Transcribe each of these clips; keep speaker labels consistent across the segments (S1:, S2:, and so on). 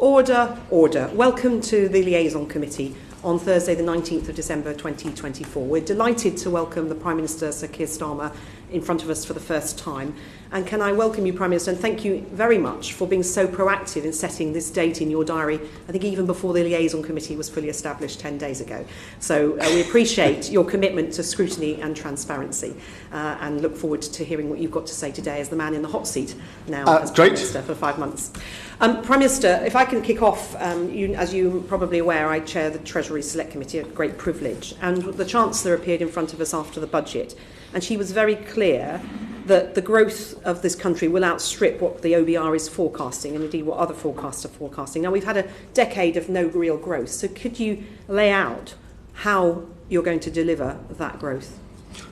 S1: Order, order. Welcome to the Liaison Committee on Thursday the 19th of December 2024. We're delighted to welcome the Prime Minister, Sir Keir Starmer, in front of us for the first time. And can I welcome you, Prime Minister, and thank you very much for being so proactive in setting this date in your diary, I think even before the Liaison Committee was fully established 10 days ago. So we appreciate your commitment to scrutiny and transparency and look forward to hearing what you've got to say today as the man in the hot seat now as Prime Minister for 5 months. Prime Minister, if I can kick off, as you're probably aware, I chair the Treasury Select Committee, a great privilege, and the Chancellor appeared in front of us after the budget, and she was very clear that the growth of this country will outstrip what the OBR is forecasting and indeed what other forecasts are forecasting. Now, we've had a decade of no real growth, so could you lay out how you're going to deliver that growth?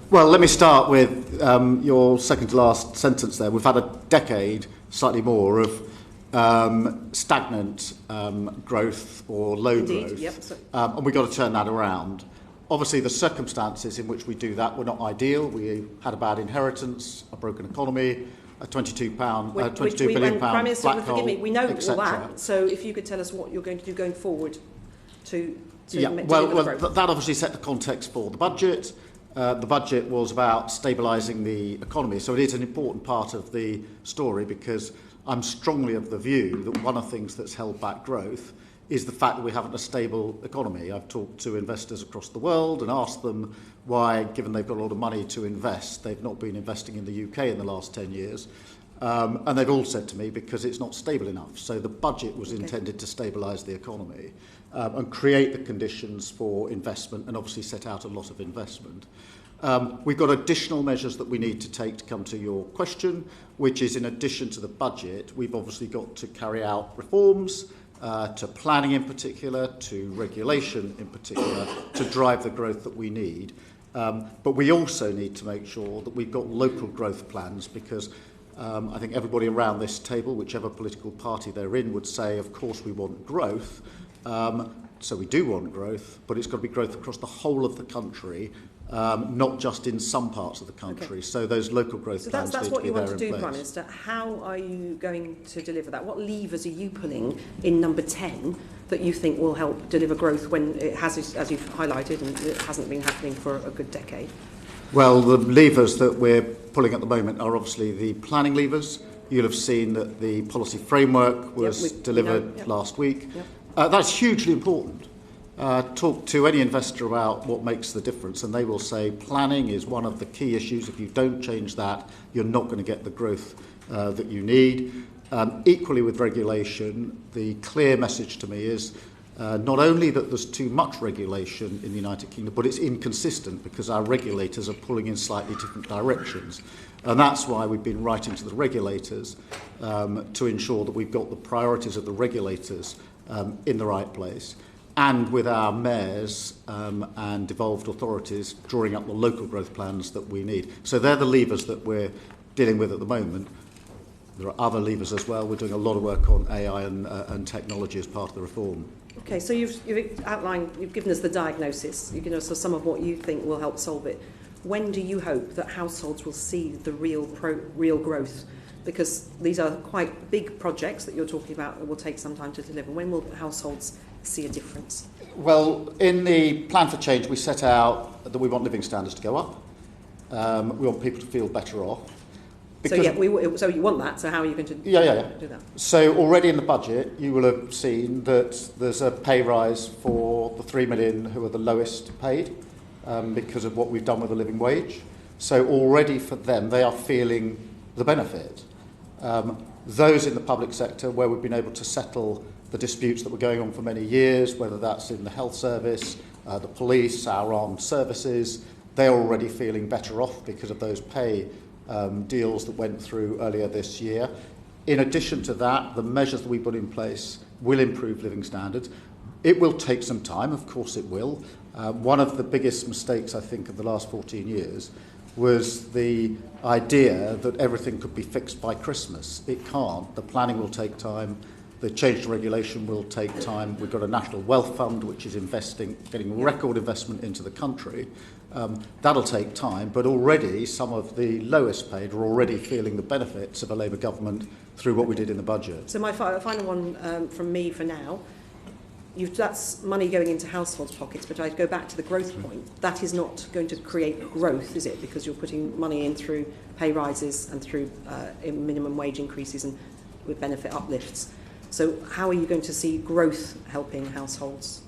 S2: Well, let me start with your second to last sentence there. We've had a decade, slightly more, of stagnant growth or low growth,
S1: yep.
S2: And we've got to turn that around. Obviously, the circumstances in which we do that were not ideal. We had a bad inheritance, a broken economy, a £22 billion
S1: Prime Minister,
S2: black hole,
S1: forgive me, we know
S2: all
S1: that. So if you could tell us what you're going to do going forward to
S2: well, that obviously set the context for the budget. The budget was about stabilising the economy, so it is an important part of the story because I'm strongly of the view that one of the things that's held back growth is the fact that we haven't a stable economy. I've talked to investors across the world and asked them why, given they've got a lot of money to invest, they've not been investing in the UK in the last 10 years. And they've all said to me, because it's not stable enough. So the budget was intended to stabilise the economy and create the conditions for investment and obviously set out a lot of investment. We've got additional measures that we need to take to come to your question, which is in addition to the budget, we've obviously got to carry out reforms, to planning in particular, to regulation in particular, to drive the growth that we need. But we also need to make sure that we've got local growth plans because I think everybody around this table, whichever political party they're in, would say, of course, we want growth. So we do want growth, but it's got to be growth across the whole of the country, not just in some parts of the country. Okay. So those local growth plans need to be there in place. So that's what you want to do, Prime Minister. How are you going to deliver that? What levers are you pulling in number 10 that you think will help deliver growth when it has, as you've highlighted, and it hasn't been happening for a good decade? Well, the levers that we're pulling at the moment are obviously the planning levers. You'll have seen that the policy framework was delivered last week. Yep. That's hugely important. Talk to any investor about what makes the difference and they will say planning is one of the key issues. If you don't change that, you're not going to get the growth that you need. Equally with regulation, the clear message to me is not only that there's too much regulation in the United Kingdom, but it's inconsistent because our regulators are pulling in slightly different directions. And that's why we've been writing to the regulators to ensure that we've got the priorities of the regulators in the right place. And with our mayors and devolved authorities drawing up the local growth plans that we need. So they're the levers that we're dealing with at the moment. There are other levers as well. We're doing a lot of work on AI and technology as part of the reform. Okay, so you've outlined, you've given us the diagnosis, you've given us some of what you think will help solve it. When do you hope that households will see the real growth? Because these are quite big projects that you're talking about that will take some time to deliver. When will households see a difference? Well, in the plan for change, we set out that we want living standards to go up. We want people to feel better off. So you want that. So how are you going to do that? So already in the budget, you will have seen that there's a pay rise for the 3 million who are the lowest paid because of what we've done with the living wage. So already for them, they are feeling the benefit. Those in the public sector where we've been able to settle the disputes that were going on for many years, whether that's in the health service, the police, our armed services, they're already feeling better off because of those pay deals that went through earlier this year. In addition to that, the measures that we put in place will improve living standards. It will take some time, of course it will. One of the biggest mistakes, I think, of the last 14 years was the idea that everything could be fixed by Christmas. It can't. The planning will take time. The change to regulation will take time. We've got a national wealth fund which is getting record investment into the country. That'll take time, but already some of the lowest paid are already feeling the benefits of a Labour government through what we did in the budget.
S1: So my final one from me for now. That's money going into households' pockets, but I'd go back to the growth point. That is not going to create growth, is it? Because you're putting money in through pay rises and through minimum wage increases and with benefit uplifts. So how are you going to see growth helping households?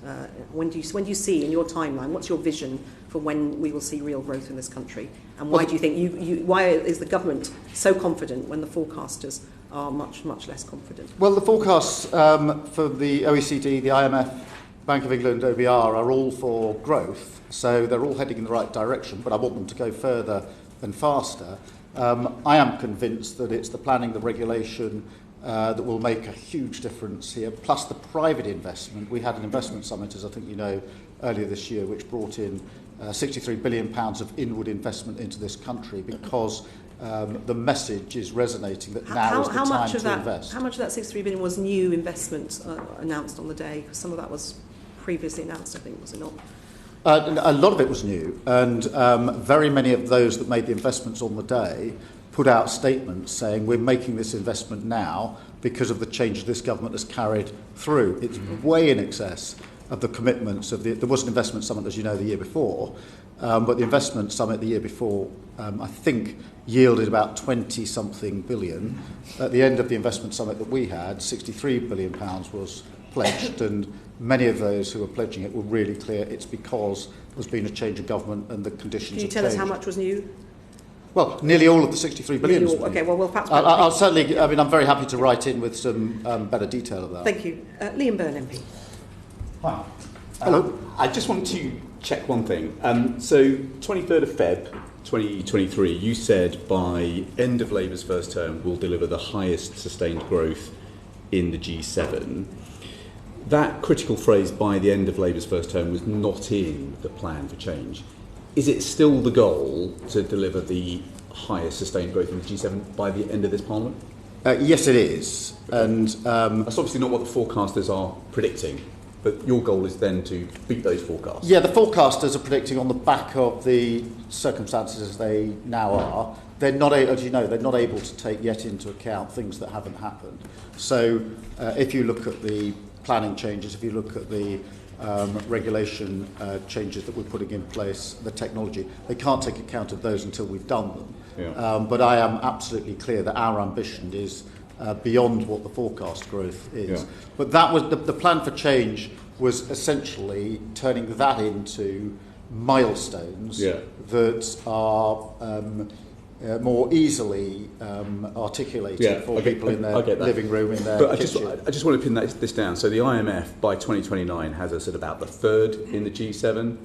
S1: When do you see in your timeline? What's your vision for when we will see real growth in this country? And why do you think why is the government so confident when the forecasters are much less confident?
S2: Well, the forecasts for the OECD, the IMF, Bank of England, OBR are all for growth, so they're all heading in the right direction, but I want them to go further and faster. I am convinced that it's the planning, the regulation that will make a huge difference here, plus the private investment. We had an investment summit, as I think you know, earlier this year, which brought in £63 billion of inward investment into this country because the message is resonating that now is the time to invest.
S1: How much of that 63 billion was new investment announced on the day? Because some of that was previously announced, I think, was it not?
S2: A lot of it was new, and very many of those that made the investments on the day put out statements saying we're making this investment now because of the changes this government has carried through. It's way in excess of the commitments of there was an investment summit, as you know, the year before, but the investment summit the year before, I think, yielded about 20-something billion. At the end of the investment summit that we had, £63 billion was pledged, and many of those who were pledging it were really clear it's because there's been a change of government and the conditions
S1: Can you
S2: have
S1: tell
S2: changed.
S1: us how much was new?
S2: Well, nearly all of the 63 billion.
S1: Okay, well, perhaps...
S2: I'll certainly, I'm very happy to write in with some better detail of that.
S1: Thank you. Liam Byrne, MP.
S3: Hi.
S2: Hello.
S3: I just want to check one thing. So, 23rd of Feb 2023, you said by end of Labour's first term, we'll deliver the highest sustained growth in the G7. That critical phrase, by the end of Labour's first term, was not in the plan for change. Is it still the goal to deliver the highest sustained growth in the G7 by the end of this Parliament?
S2: Yes, it is. And
S3: that's obviously not what the forecasters are predicting, but your goal is then to beat those forecasts.
S2: Yeah, the forecasters are predicting on the back of the circumstances as they now are. They're not, as you know, they're not able to take yet into account things that haven't happened. So if you look at the planning changes, if you look at the regulation changes that we're putting in place, the technology, they can't take account of those until we've done them.
S3: Yeah.
S2: But I am absolutely clear that our ambition is beyond what the forecast growth is.
S3: Yeah.
S2: But that was the plan for change was essentially turning that into milestones that are more easily articulated for people in their living room, in their kitchen.
S3: I just want to pin this down. So the IMF by 2029 has us at about the third in the G7,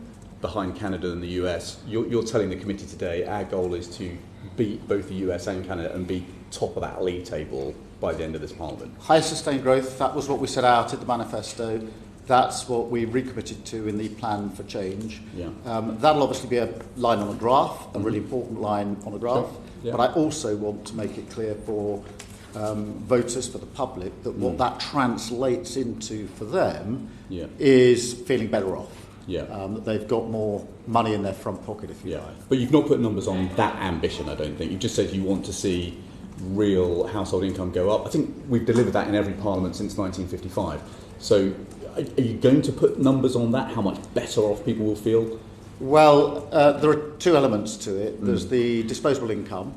S3: behind Canada and the US. You're telling the committee today our goal is to beat both the US and Canada and be top of that league table by the end of this Parliament.
S2: High sustained growth, that was what we set out in the manifesto. That's what we recommitted to in the plan for change.
S3: Yeah.
S2: That'll obviously be a line on a graph, a really important line on a graph.
S3: Sure. Yeah.
S2: But I also want to make it clear for voters, for the public, that what that translates into for them is feeling better off.
S3: Yeah.
S2: That they've got more money in their front pocket, if you like.
S3: But you've not put numbers on that ambition, I don't think. You've just said you want to see real household income go up. I think we've delivered that in every Parliament since 1955. So are you going to put numbers on that, how much better off people will feel?
S2: Well, there are two elements to it. There's the disposable income,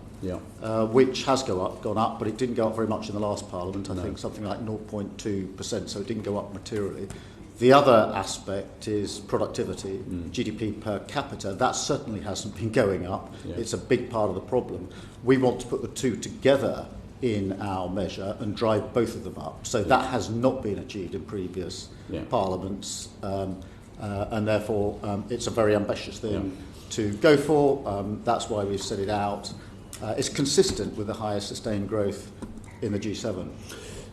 S2: which has gone up, but it didn't go up very much in the last Parliament. I think something like 0.2%, so it didn't go up materially. The other aspect is productivity, GDP per capita. That certainly hasn't been going up. Yeah. It's a big part of the problem. We want to put the two together in our measure and drive both of them up. So that has not been achieved in previous parliaments, and therefore it's a very ambitious thing to go for. That's why we've set it out. It's consistent with the highest sustained growth in the G7.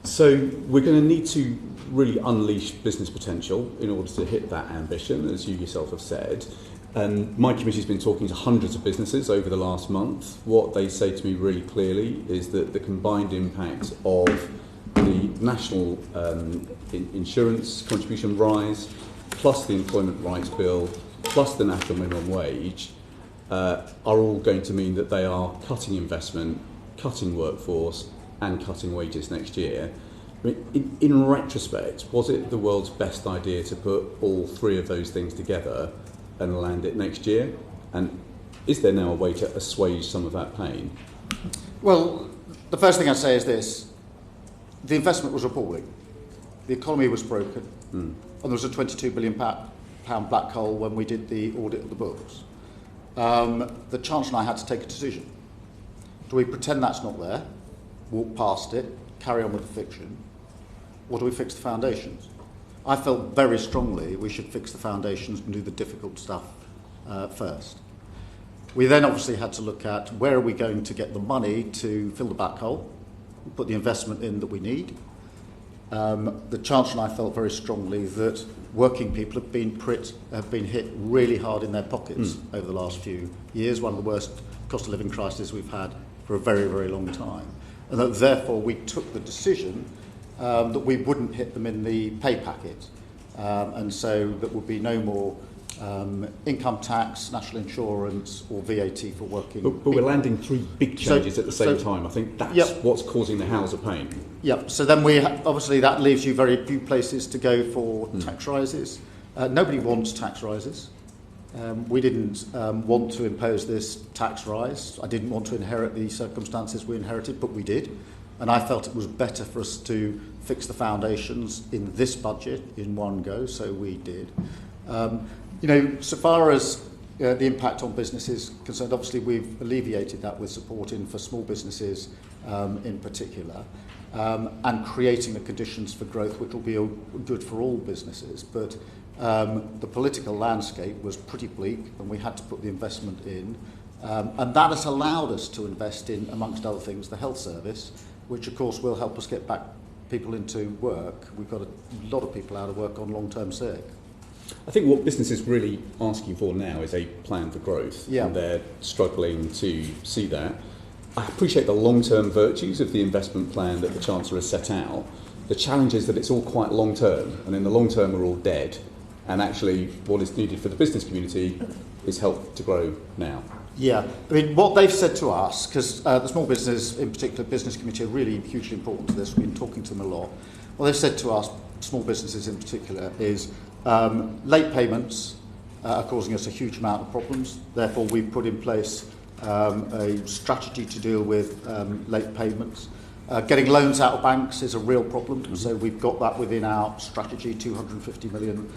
S3: So we're going to need to really unleash business potential in order to hit that ambition, as you yourself have said. And my committee's been talking to hundreds of businesses over the last month. What they say to me really clearly is that the combined impact of the national insurance contribution rise, plus the employment rights bill, plus the national minimum wage, are all going to mean that they are cutting investment, cutting workforce, and cutting wages next year. I mean, in retrospect, was it the world's best idea to put all three of those things together and land it next year? And is there now a way to assuage some of that pain?
S2: Well, the first thing I'd say is this. The investment was appalling. The economy was broken. And there was a £22 billion black hole when we did the audit of the books. The Chancellor and I had to take a decision. Do we pretend that's not there, walk past it, carry on with the fiction, or do we fix the foundations? I felt very strongly we should fix the foundations and do the difficult stuff first. We then obviously had to look at where are we going to get the money to fill the black hole, put the investment in that we need. The Chancellor and I felt very strongly that working people have been hit really hard in their pockets over the last few years, one of the worst cost of living crises we've had for a very, very long time. And that therefore we took the decision that we wouldn't hit them in the pay packet. And so there would be no more income tax, national insurance or VAT for working
S3: But we're landing three big changes at the same time. I think that's what's causing the howls of pain.
S2: Yep. So then obviously that leaves you very few places to go for tax rises. Nobody wants tax rises. We didn't want to impose this tax rise. I didn't want to inherit the circumstances we inherited, but we did. And I felt it was better for us to fix the foundations in this budget in one go, so we did. So far as the impact on business is concerned, obviously we've alleviated that with support for small businesses in particular, and creating the conditions for growth which will be good for all businesses. But the political landscape was pretty bleak and we had to put the investment in. And that has allowed us to invest in, amongst other things, the health service, which of course will help us get back people into work. We've got a lot of people out of work on long-term sick.
S3: I think what business is really asking for now is a plan for growth, and they're struggling to see that. I appreciate the long-term virtues of the investment plan that the Chancellor has set out. The challenge is that it's all quite long-term, and in the long term we're all dead, and actually what is needed for the business community is help to grow now.
S2: Yeah, I mean, what they've said to us, because the small business, in particular, business community are really hugely important to this. We've been talking to them a lot. What they've said to us, small businesses in particular, is late payments are causing us a huge amount of problems. Therefore, we've put in place a strategy to deal with late payments. Getting loans out of banks is a real problem, so we've got that within our strategy, 250 million.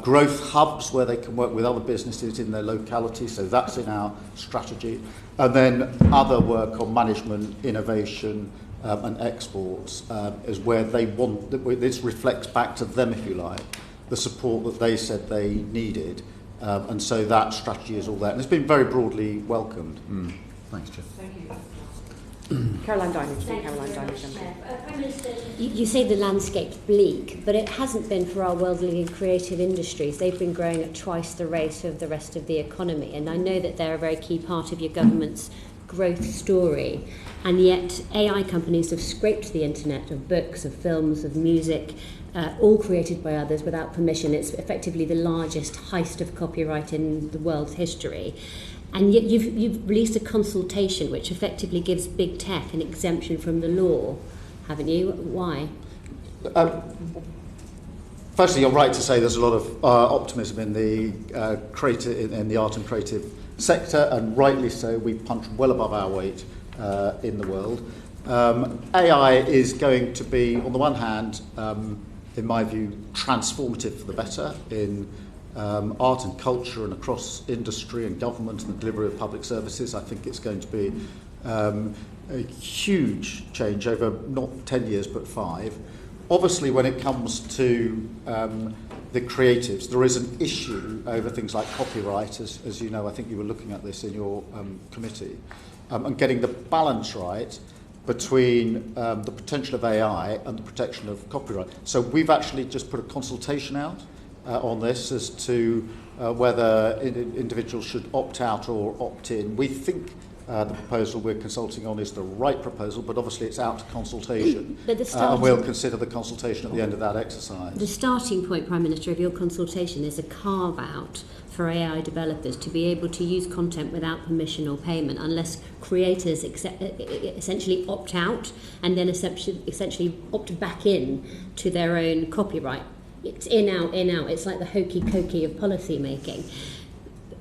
S2: Growth hubs where they can work with other businesses in their locality, so that's in our strategy. And then other work on management, innovation and exports is where they want, this reflects back to them, if you like, the support that they said they needed. And so that strategy is all there. And it's been very broadly welcomed. Thanks, Jeff.
S1: Thank you. Caroline Diamond.
S4: Prime Minister, you say the landscape's bleak, but it hasn't been for our worldly and creative industries. They've been growing at twice the rate of the rest of the economy, and I know that they're a very key part of your government's growth story, and yet AI companies have scraped the internet of books, of films, of music, all created by others without permission. It's effectively the largest heist of copyright in the world's history. And yet you've released a consultation which effectively gives big tech an exemption from the law, haven't you? Why?
S2: Firstly, you're right to say there's a lot of optimism in the in the art and creative sector, and rightly so. We punch well above our weight in the world. AI is going to be, on the one hand, in my view, transformative for the better in art and culture and across industry and government and the delivery of public services. I think it's going to be a huge change over not 10 years but 5. Obviously, when it comes to the creatives, there is an issue over things like copyright, as you know. I think you were looking at this in your committee, and getting the balance right between the potential of AI and the protection of copyright. So we've actually just put a consultation out on this as to whether individuals should opt out or opt in. We think the proposal we're consulting on is the right proposal, but obviously it's out to consultation.
S4: But
S2: and we'll consider the consultation at the end of that exercise.
S4: The starting point, Prime Minister, of your consultation is a carve-out for AI developers to be able to use content without permission or payment unless creators essentially opt out and then essentially opt back in to their own copyright. It's in, out, in, out. It's like the hokey-cokey of policy making.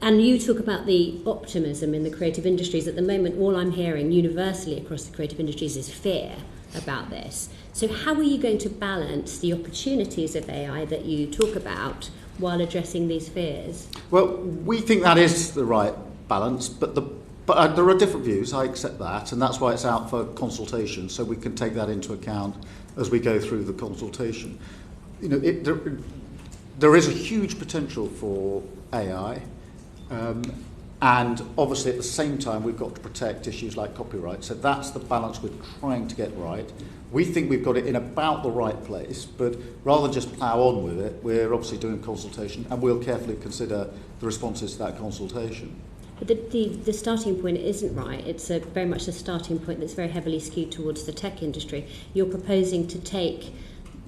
S4: And you talk about the optimism in the creative industries. At the moment, all I'm hearing universally across the creative industries is fear about this. So how are you going to balance the opportunities of AI that you talk about while addressing these fears?
S2: Well, we think that is the right balance, but there are different views. I accept that, and that's why it's out for consultation, so we can take that into account as we go through the consultation. You know, there is a huge potential for AI. And obviously at the same time we've got to protect issues like copyright, so that's the balance we're trying to get right. We think we've got it in about the right place, but rather than just plough on with it, we're obviously doing consultation and we'll carefully consider the responses to that consultation.
S4: But the starting point isn't right. It's very much a starting point that's very heavily skewed towards the tech industry. You're proposing to take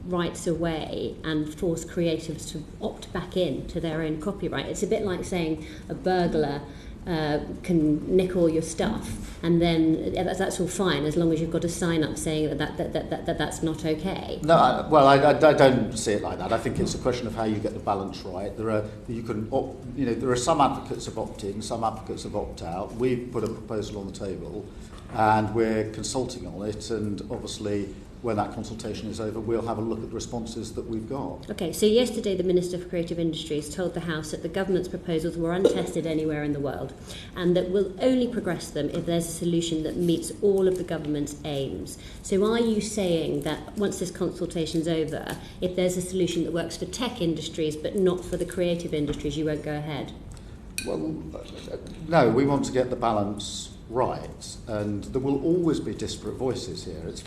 S4: rights away and force creatives to opt back in to their own copyright. It's a bit like saying a burglar can nick all your stuff, and then that's all fine as long as you've got a sign up saying that's not okay.
S2: No, I don't see it like that. I think it's a question of how you get the balance right. There are some advocates of opt-in, some advocates of opt-out. We've put a proposal on the table, and we're consulting on it, and obviously when that consultation is over, we'll have a look at the responses that we've got.
S4: Okay, so yesterday the Minister for Creative Industries told the House that the government's proposals were untested anywhere in the world and that we'll only progress them if there's a solution that meets all of the government's aims. So are you saying that once this consultation's over, if there's a solution that works for tech industries but not for the creative industries, you won't go ahead?
S2: Well, no, we want to get the balance right, and there will always be disparate voices here. It's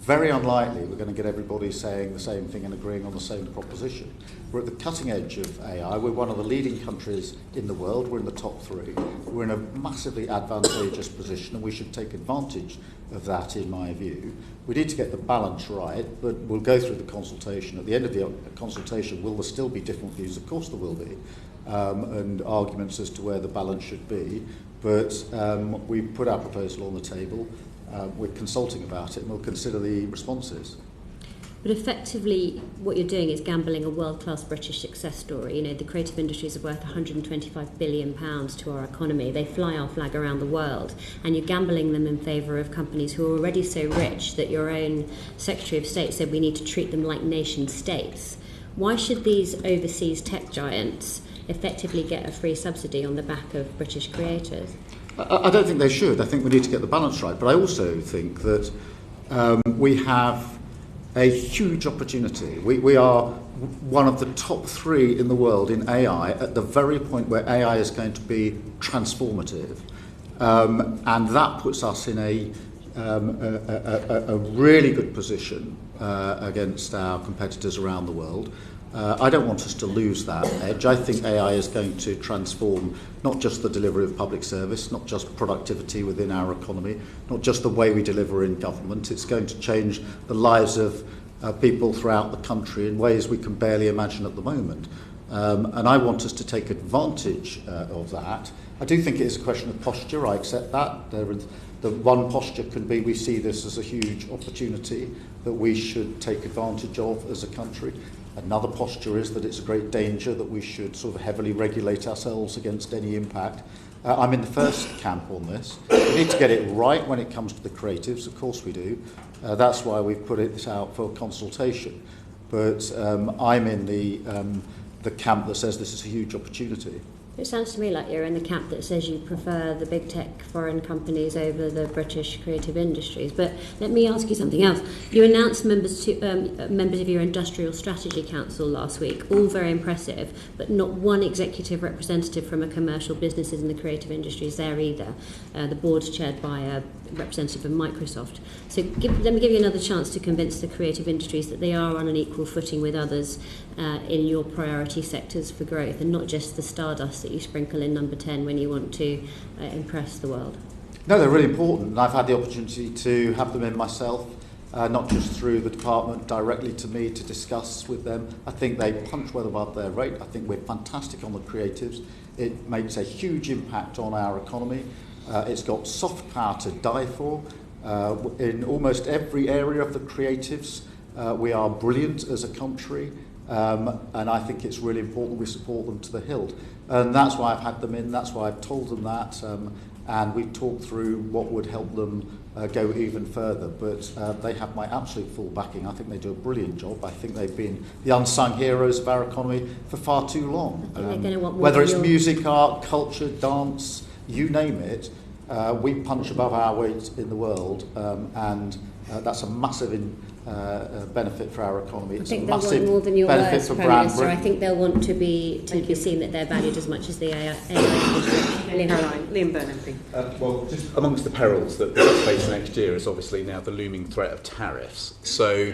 S2: very unlikely we're going to get everybody saying the same thing and agreeing on the same proposition. We're at the cutting edge of AI. We're one of the leading countries in the world. We're in the top 3. We're in a massively advantageous position, and we should take advantage of that, in my view. We need to get the balance right, but we'll go through the consultation. At the end of the consultation, will there still be different views? Of course there will be, and arguments as to where the balance should be. But we put our proposal on the table. We're consulting about it and we'll consider the responses.
S4: But effectively, what you're doing is gambling a world-class British success story. You know, the creative industries are worth £125 billion to our economy. They fly our flag around the world, and you're gambling them in favour of companies who are already so rich that your own Secretary of State said we need to treat them like nation states. Why should these overseas tech giants effectively get a free subsidy on the back of British creators?
S2: I don't think they should. I think we need to get the balance right. But I also think that we have a huge opportunity. We are one of the top 3 in the world in AI at the very point where AI is going to be transformative. And that puts us in a really good position against our competitors around the world. I don't want us to lose that edge. I think AI is going to transform not just the delivery of public service, not just productivity within our economy, not just the way we deliver in government. It's going to change the lives of people throughout the country in ways we can barely imagine at the moment. And I want us to take advantage of that. I do think it is a question of posture. I accept that. The one posture can be we see this as a huge opportunity that we should take advantage of as a country. Another posture is that it's a great danger that we should sort of heavily regulate ourselves against any impact. I'm in the first camp on this. We need to get it right when it comes to the creatives, of course we do. That's why we've put it out for consultation. But I'm in the camp that says this is a huge opportunity.
S4: It sounds to me like you're in the camp that says you prefer the big tech foreign companies over the British creative industries. But let me ask you something else. You announced members of your Industrial Strategy Council last week, all very impressive, but not one executive representative from a commercial businesses in the creative industries there either. The board's chaired by a representative of Microsoft. So let me give you another chance to convince the creative industries that they are on an equal footing with others in your priority sectors for growth, and not just the stardust that you sprinkle in number 10 when you want to impress the world.
S2: No, they're really important. And I've had the opportunity to have them in myself, not just through the department, directly to me to discuss with them. I think they punch well above their rate. I think we're fantastic on the creatives. It makes a huge impact on our economy. It's got soft power to die for. In almost every area of the creatives, we are brilliant as a country, and I think it's really important we support them to the hilt. And that's why I've had them in, that's why I've told them that, and we've talked through what would help them go even further. But they have my absolute full backing. I think they do a brilliant job. I think they've been the unsung heroes of our economy for far too long.
S4: They're going to want more
S2: whether it's music, art, culture, dance, you name it, we punch above our weight in the world, and that's a massive benefit for our economy. It's
S4: I think
S2: a
S4: they'll
S2: massive
S4: want more than your
S2: benefit
S4: words,
S2: for
S4: Prime
S2: brand
S4: Minister. I
S2: Britain.
S4: think they'll want to be seen that they're valued as much as the AI industry.
S1: Liam Byrne, MP.
S3: Well, just amongst the perils that we'll face next year is obviously now the looming threat of tariffs. So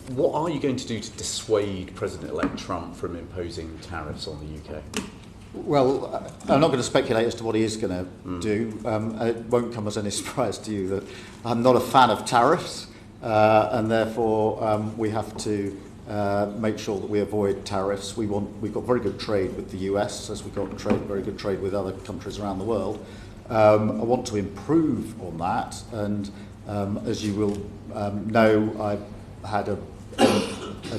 S3: what are you going to do to dissuade President-elect Trump from imposing tariffs on the UK?
S2: Well, I'm not going to speculate as to what he is going to do. It won't come as any surprise to you that I'm not a fan of tariffs, and therefore we have to make sure that we avoid tariffs. We've got very good trade with the US, as we've got very good trade with other countries around the world. I want to improve on that, and as you will know, I had a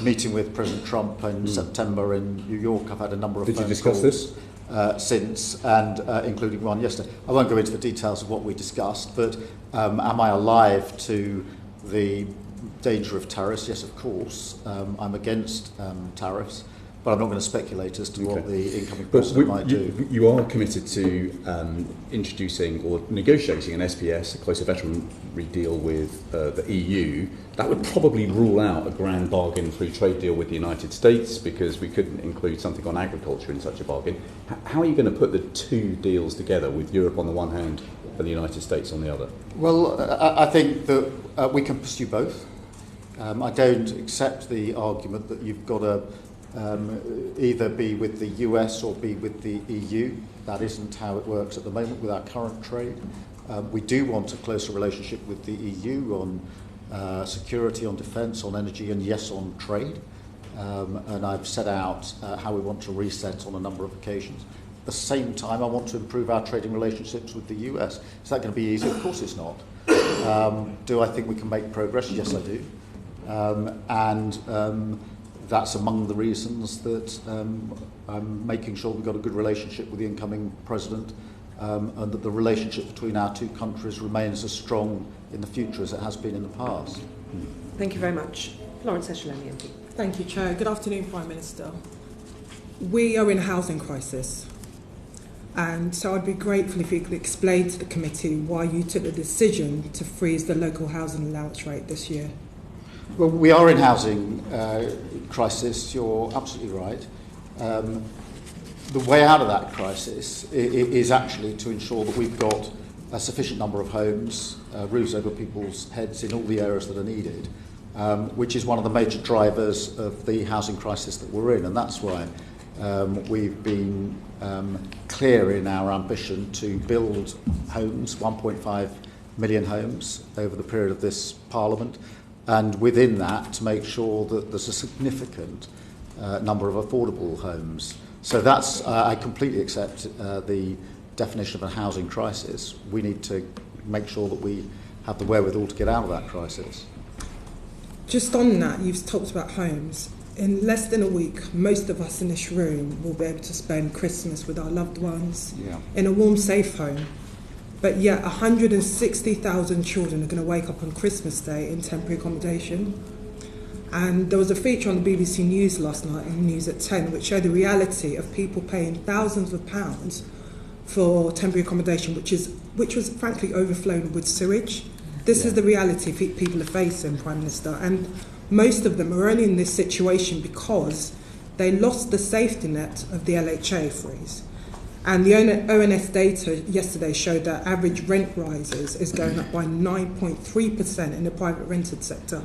S2: meeting with President Trump in September in New York. I've had a number of
S3: Did you
S2: phone
S3: discuss
S2: calls
S3: this?
S2: Since, and including one yesterday. I won't go into the details of what we discussed, but am I alive to the danger of tariffs? Yes, of course. I'm against tariffs, but I'm not going to speculate as to what the incoming president might do.
S3: You are committed to introducing or negotiating an SPS, a closer veterinary deal with the EU. That would probably rule out a grand bargain free trade deal with the United States, because we couldn't include something on agriculture in such a bargain. How are you going to put the two deals together, with Europe on the one hand and the United States on the other?
S2: Well, I think that we can pursue both. I don't accept the argument that you've got to either be with the US or be with the EU. That isn't how it works at the moment with our current trade. We do want a closer relationship with the EU on security, on defence, on energy, and yes, on trade. And I've set out how we want to reset on a number of occasions. At the same time, I want to improve our trading relationships with the US. Is that going to be easy? Of course it's not. Do I think we can make progress? Yes, I do. And that's among the reasons that I'm making sure we've got a good relationship with the incoming president, and that the relationship between our two countries remains as strong in the future as it has been in the past.
S1: Thank you very much. Florence Esheloni, MP.
S5: Thank you, Chair. Good afternoon, Prime Minister. We are in a housing crisis, and so I'd be grateful if you could explain to the committee why you took the decision to freeze the local housing allowance rate this year.
S2: Well, we are in housing crisis, you're absolutely right. The way out of that crisis is actually to ensure that we've got a sufficient number of homes, roofs over people's heads in all the areas that are needed, which is one of the major drivers of the housing crisis that we're in. And that's why we've been clear in our ambition to build homes, 1.5 million homes over the period of this Parliament, and within that to make sure that there's a significant number of affordable homes. So that's, I completely accept the definition of a housing crisis. We need to make sure that we have the wherewithal to get out of that crisis.
S5: Just on that, you've talked about homes. In less than a week, most of us in this room will be able to spend Christmas with our loved ones in a warm, safe home. But yet 160,000 children are going to wake up on Christmas Day in temporary accommodation. And there was a feature on the BBC News last night, in News at 10, which showed the reality of people paying thousands of pounds for temporary accommodation, which was frankly overflown with sewage. This is the reality people are facing, Prime Minister. And most of them are only in this situation because they lost the safety net of the LHA freeze. And the ONS data yesterday showed that average rent rises is going up by 9.3% in the private rented sector.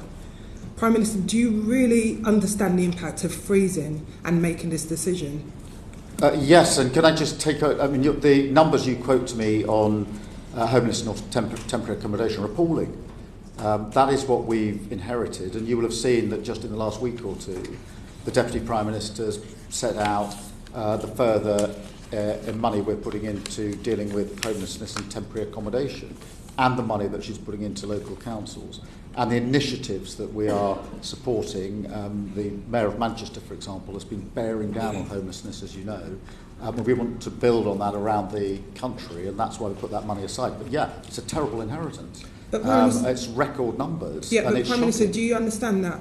S5: Prime Minister, do you really understand the impact of freezing and making this decision?
S2: Yes, and can I just take out, I mean, the numbers you quote to me on homelessness or temporary accommodation are appalling. That is what we've inherited, and you will have seen that just in the last week or two, the Deputy Prime Minister's set out the further money we're putting into dealing with homelessness and temporary accommodation, and the money that she's putting into local councils, and the initiatives that we are supporting. The Mayor of Manchester, for example, has been bearing down on homelessness, as you know, and we want to build on that around the country, and that's why we put that money aside. But yeah, it's a terrible inheritance.
S5: But
S2: it's record numbers.
S5: Yeah,
S2: and
S5: but
S2: it's
S5: Prime Minister,
S2: shocking.
S5: do you understand that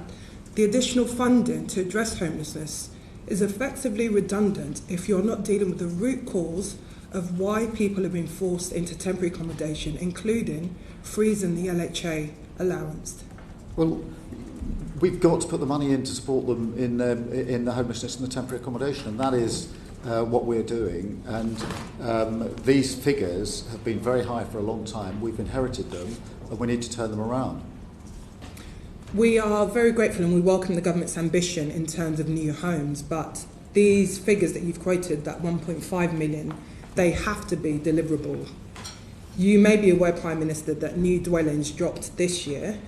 S5: the additional funding to address homelessness is effectively redundant if you're not dealing with the root cause of why people have been forced into temporary accommodation, including freezing the LHA allowance?
S2: Well, we've got to put the money in to support them in the homelessness and the temporary accommodation, and that is what we're doing. And these figures have been very high for a long time. We've inherited them, and we need to turn them around.
S5: We are very grateful and we welcome the government's ambition in terms of new homes, but these figures that you've quoted, that 1.5 million, they have to be deliverable. You may be aware, Prime Minister, that new dwellings dropped this year,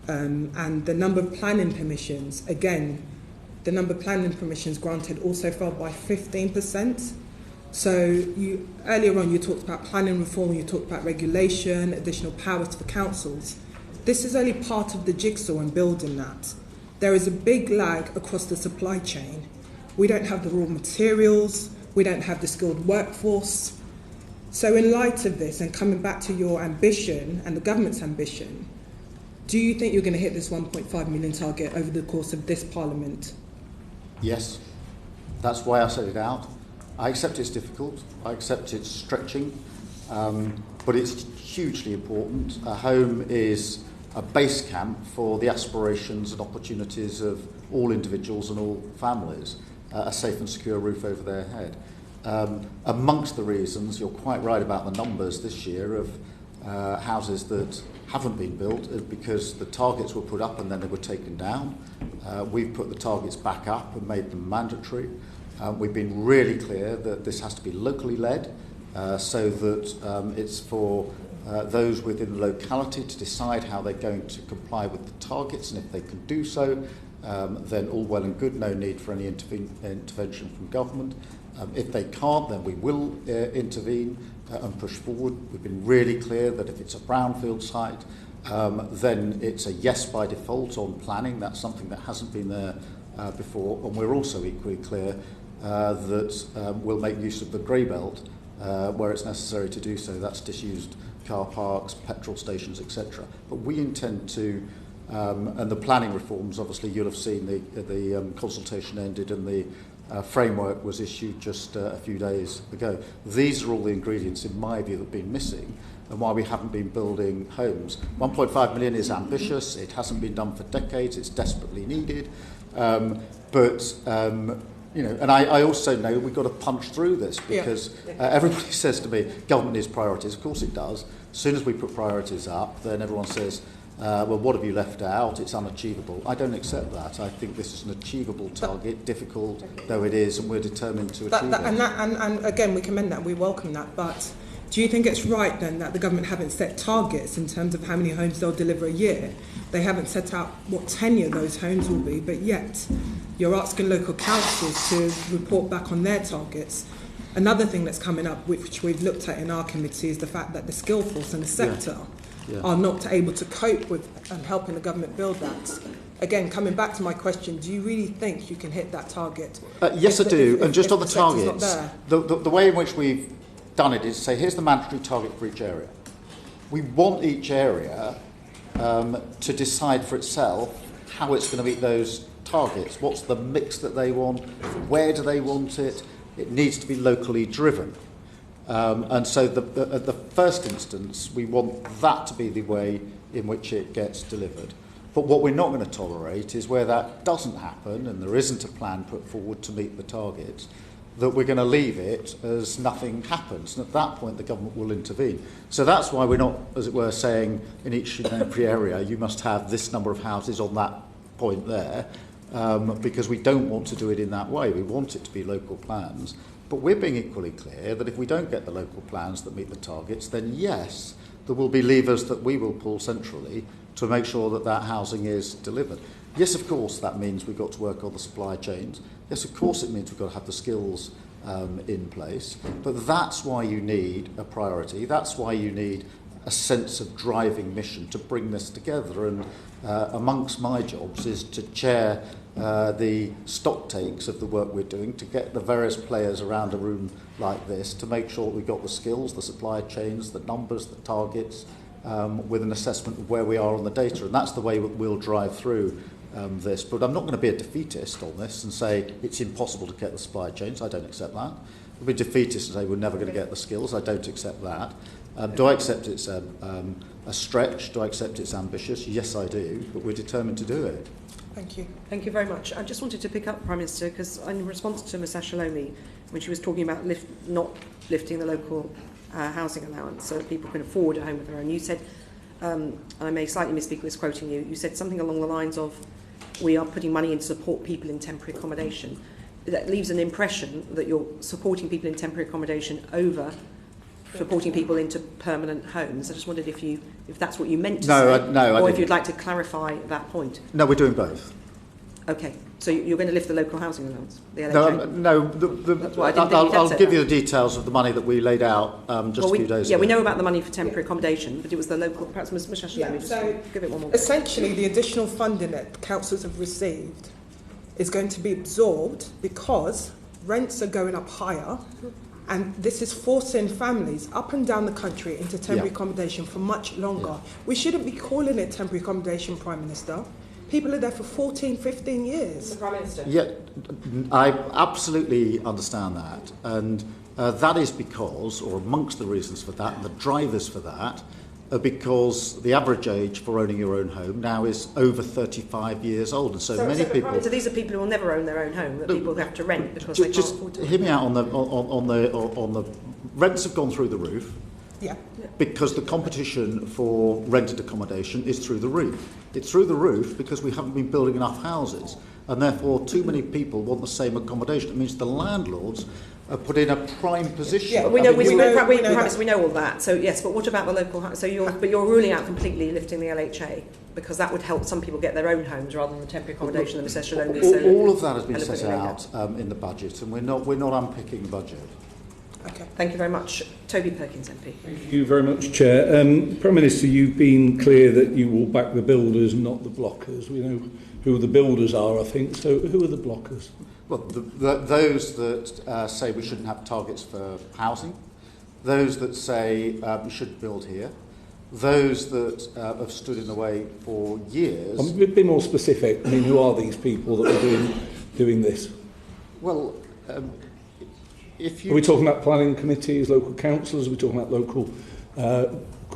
S5: and the number of planning permissions, again, the number of planning permissions granted also fell by 15%. So earlier on you talked about planning reform, you talked about regulation, additional powers for councils. This is only part of the jigsaw in building that. There is a big lag across the supply chain. We don't have the raw materials, we don't have the skilled workforce. So in light of this, and coming back to your ambition and the government's ambition, do you think you're going to hit this 1.5 million target over the course of this Parliament?
S2: Yes, that's why I set it out. I accept it's difficult, I accept it's stretching, but it's hugely important. A home is a base camp for the aspirations and opportunities of all individuals and all families, a safe and secure roof over their head. Amongst the reasons, you're quite right about the numbers this year of houses that haven't been built because the targets were put up and then they were taken down. We've put the targets back up and made them mandatory. We've been really clear that this has to be locally led, so that it's for those within the locality to decide how they're going to comply with the targets, and if they can do so, then all well and good, no need for any intervention from government. If they can't, then we will intervene and push forward. We've been really clear that if it's a brownfield site, then it's a yes by default on planning. That's something that hasn't been there before. And we're also equally clear that we'll make use of the grey belt where it's necessary to do so. That's disused car parks, petrol stations, etc. But we intend to, and the planning reforms, obviously you'll have seen the consultation ended and the framework was issued just a few days ago. These are all the ingredients, in my view, that have been missing and why we haven't been building homes. 1.5 million is ambitious. It hasn't been done for decades. It's desperately needed. You know, and I also know we've got to punch through this because everybody says to me, government needs priorities. Of course it does. As soon as we put priorities up, then everyone says, well, what have you left out? It's unachievable. I don't accept that. I think this is an achievable target, difficult though it is, and we're determined to achieve it.
S5: And again, we commend that, we welcome that, but do you think it's right then that the government haven't set targets in terms of how many homes they'll deliver a year? They haven't set out what tenure those homes will be, but yet you're asking local councils to report back on their targets. Another thing that's coming up, which we've looked at in our committee, is the fact that the skill force and the sector are not able to cope with helping the government build that. Again, coming back to my question, do you really think you can hit that target?
S2: Yes, I do. And just on the targets,
S5: the
S2: the way in which we've done it is to say, here's the mandatory target for each area. We want each area to decide for itself how it's going to meet those targets. What's the mix that they want? Where do they want it? It needs to be locally driven. And so at the first instance, we want that to be the way in which it gets delivered. But what we're not going to tolerate is where that doesn't happen and there isn't a plan put forward to meet the targets, that we're going to leave it as nothing happens. And at that point, the government will intervene. So that's why we're not, as it were, saying in each and every area, you must have this number of houses on that point there, because we don't want to do it in that way. We want it to be local plans. But we're being equally clear that if we don't get the local plans that meet the targets, then yes, there will be levers that we will pull centrally to make sure that that housing is delivered. Yes, of course, that means we've got to work on the supply chains. Yes, of course, it means we've got to have the skills in place. But that's why you need a priority. That's why you need a sense of driving mission to bring this together. And amongst my jobs is to chair the stock takes of the work we're doing, to get the various players around a room like this, to make sure that we've got the skills, the supply chains, the numbers, the targets, with an assessment of where we are on the data. And that's the way we'll drive through this. But I'm not going to be a defeatist on this and say it's impossible to get the supply chains. I don't accept that. I'll be defeatist and say we're never going to get the skills. I don't accept that. Do I accept it's a stretch? Do I accept it's ambitious? Yes, I do. But we're determined to do it.
S5: Thank you.
S1: Thank you very much. I just wanted to pick up, Prime Minister, because in response to Ms Ashalomi, when she was talking about not lifting the local housing allowance so that people can afford a home of their own, you said, and I may slightly misspeak this quoting you, you said something along the lines of, we are putting money in to support people in temporary accommodation. That leaves an impression that you're supporting people in temporary accommodation over supporting people into permanent homes. I just wondered if that's what you meant to say, or if you'd like to clarify that point.
S2: No, we're doing both.
S1: Okay, so you're going to lift the local housing allowance, the LHA?
S2: I'll give you the details of the money that we laid out a few days ago.
S1: Yeah, we know about the money for temporary accommodation, but it was the local, perhaps Ms Ashalomi,
S5: so
S1: give it one more.
S5: Essentially, the additional funding that councils have received is going to be absorbed because rents are going up higher, and this is forcing families up and down the country into temporary accommodation for much longer. Yeah. We shouldn't be calling it temporary accommodation, Prime Minister. People are there for 14, 15 years.
S1: Prime Minister.
S2: Yeah, I absolutely understand that. And that is because, or amongst the reasons for that, and the drivers for that, are because the average age for owning your own home now is over 35 years old. And so many people...
S1: So these are people who will never own their own home, that people have to rent because they can't afford to.
S2: Hear me out on the rents have gone through the roof.
S5: Yeah.
S2: Because the competition for rented accommodation is through the roof. It's through the roof because we haven't been building enough houses, and therefore too many people want the same accommodation. It means the landlords are put in a prime position.
S1: Yeah, we know all that. So yes, but what about the local? So you're ruling out completely lifting the LHA because that would help some people get their own homes rather than the temporary accommodation that Ms Ashalomi said.
S2: All of that has been set out in the budget, and we're not unpicking the budget.
S1: Okay, thank you very much. Toby Perkins, MP.
S6: Thank you very much, Chair. Prime Minister, you've been clear that you will back the builders, not the blockers. We know who the builders are, I think. So who are the blockers?
S2: Well, those that say we shouldn't have targets for housing, those that say we should build here, those that have stood in the way for years.
S6: A bit more specific. I mean, who are these people that are doing this?
S2: Well,
S6: are we talking about planning committees, local councils? Are we talking about local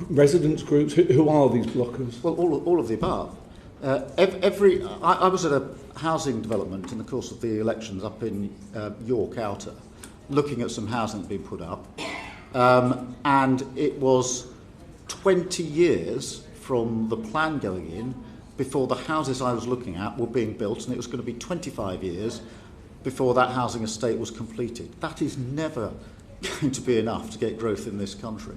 S6: residents groups? Who are these blockers?
S2: Well, all of the above. I was at a housing development in the course of the elections up in York Outer, looking at some housing that had been put up, and it was 20 years from the plan going in before the houses I was looking at were being built, and it was going to be 25 years before that housing estate was completed. That is never going to be enough to get growth in this country.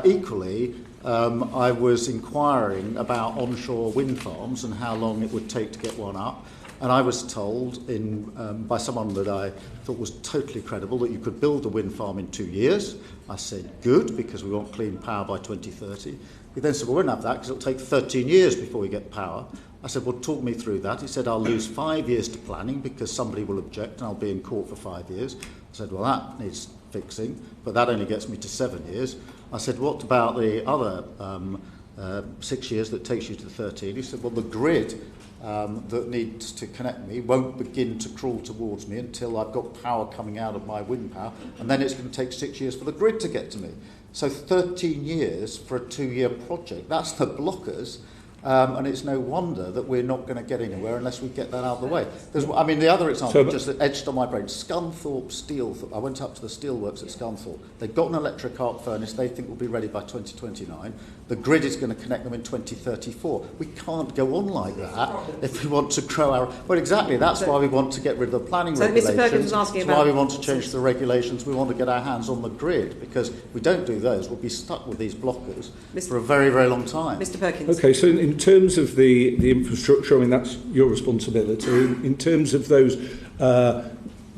S2: Equally, I was inquiring about onshore wind farms and how long it would take to get one up, and I was told by someone that I thought was totally credible that you could build a wind farm in 2 years. I said, good, because we want clean power by 2030. He then said, well, we won't have that because it'll take 13 years before we get power. I said, well, talk me through that. He said, I'll lose 5 years to planning because somebody will object and I'll be in court for 5 years. I said, well, that needs fixing, but that only gets me to 7 years. I said, what about the other 6 years that takes you to 13? He said, well, the grid that needs to connect me won't begin to crawl towards me until I've got power coming out of my wind power, and then it's going to take 6 years for the grid to get to me. So 13 years for a 2-year project. That's the blockers. And it's no wonder that we're not going to get anywhere unless we get that out of the way. The other example, just that edged on my brain, Scunthorpe Steel. I went up to the steelworks at Scunthorpe. They've got an electric arc furnace they think will be ready by 2029. The grid is going to connect them in 2034. We can't go on like that if we want to grow our... Well, exactly, that's why we want to get rid of the planning regulations.
S1: Mr. Perkins was asking
S2: that's why we want to change the regulations. We want to get our hands on the grid, because if we don't do those, we'll be stuck with these blockers for a very, very long time.
S1: Mr. Perkins.
S6: Okay, so in terms of the infrastructure, I mean, that's your responsibility. In terms of those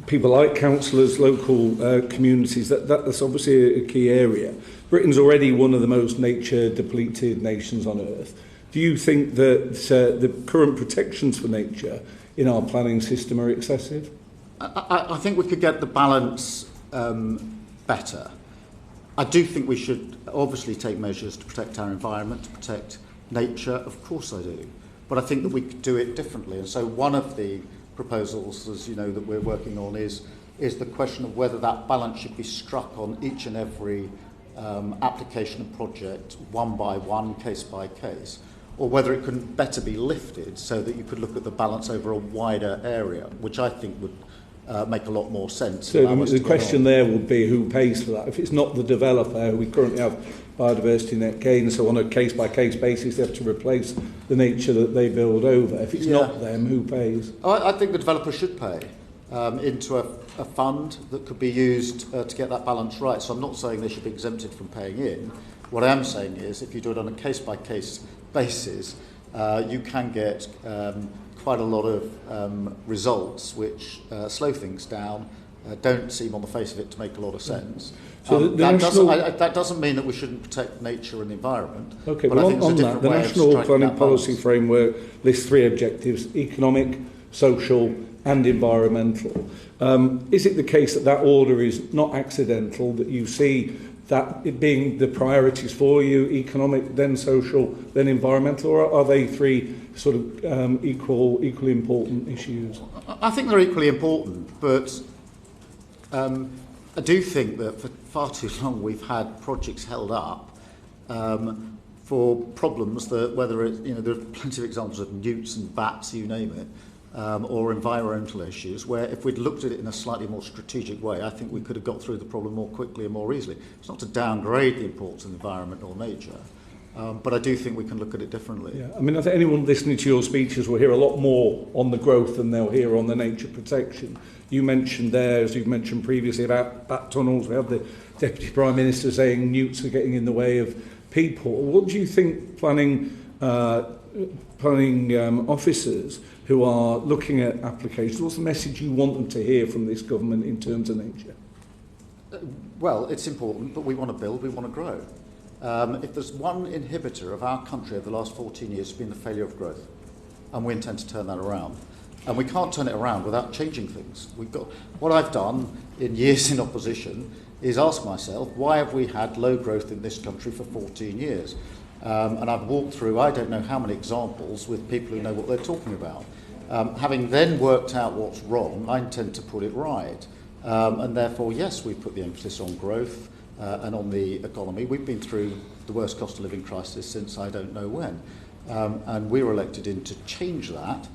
S6: people like councillors, local communities, that's obviously a key area. Britain's already one of the most nature-depleted nations on earth. Do you think that the current protections for nature in our planning system are excessive?
S2: I think we could get the balance better. I do think we should obviously take measures to protect our environment, to protect nature. Of course I do. But I think that we could do it differently. And so one of the proposals, as you know, that we're working on is the question of whether that balance should be struck on each and every application and project, one by one, case by case, or whether it could better be lifted so that you could look at the balance over a wider area, which I think would make a lot more sense.
S6: So the question there would be who pays for that. If it's not the developer, we currently have biodiversity net gain, so on a case-by-case basis they have to replace the nature that they build over. If it's not them, who pays?
S2: I think the developer should pay into a fund that could be used to get that balance right. So I'm not saying they should be exempted from paying in. What I am saying is if you do it on a case-by-case basis, you can get quite a lot of results which slow things down, don't seem on the face of it to make a lot of sense.
S6: So
S2: that doesn't mean that we shouldn't protect nature and the environment.
S6: Okay,
S2: but
S6: well,
S2: I think
S6: on that, the National Planning Policy Framework lists 3 objectives: economic, social and environmental. Is it the case that order is not accidental, that you see that it being the priorities for you, economic, then social, then environmental, or are they 3 sort of equally important issues?
S2: I think they're equally important, but I do think that for far too long we've had projects held up for problems that, whether it's, there are plenty of examples of newts and bats, you name it, or environmental issues, where if we'd looked at it in a slightly more strategic way, I think we could have got through the problem more quickly and more easily. It's not to downgrade the importance of the environment or nature, but I do think we can look at it differerly.
S6: Yeah, I mean, I think anyone listening to your speeches will hear a lot more on the growth than they'll hear on the nature protection. You mentioned there, as you've mentioned previously, about bat tunnels. We have the Deputy Prime Minister saying newts are getting in the way of people. What do you think planning officers who are looking at applications, what's the message you want them to hear from this government in terms of nature?
S2: Well, it's important, but we want to build, we want to grow. If there's one inhibitor of our country over the last 14 years, it's been the failure of growth, and we intend to turn that around. And we can't turn it around without changing things. What I've done in years in opposition is ask myself, why have we had low growth in this country for 14 years? And I've walked through, I don't know how many examples with people who know what they're talking about. Having then worked out what's wrong, I intend to put it right. And therefore, yes, we put the emphasis on growth and on the economy. We've been through the worst cost of living crisis since I don't know when. And we were elected in to change that.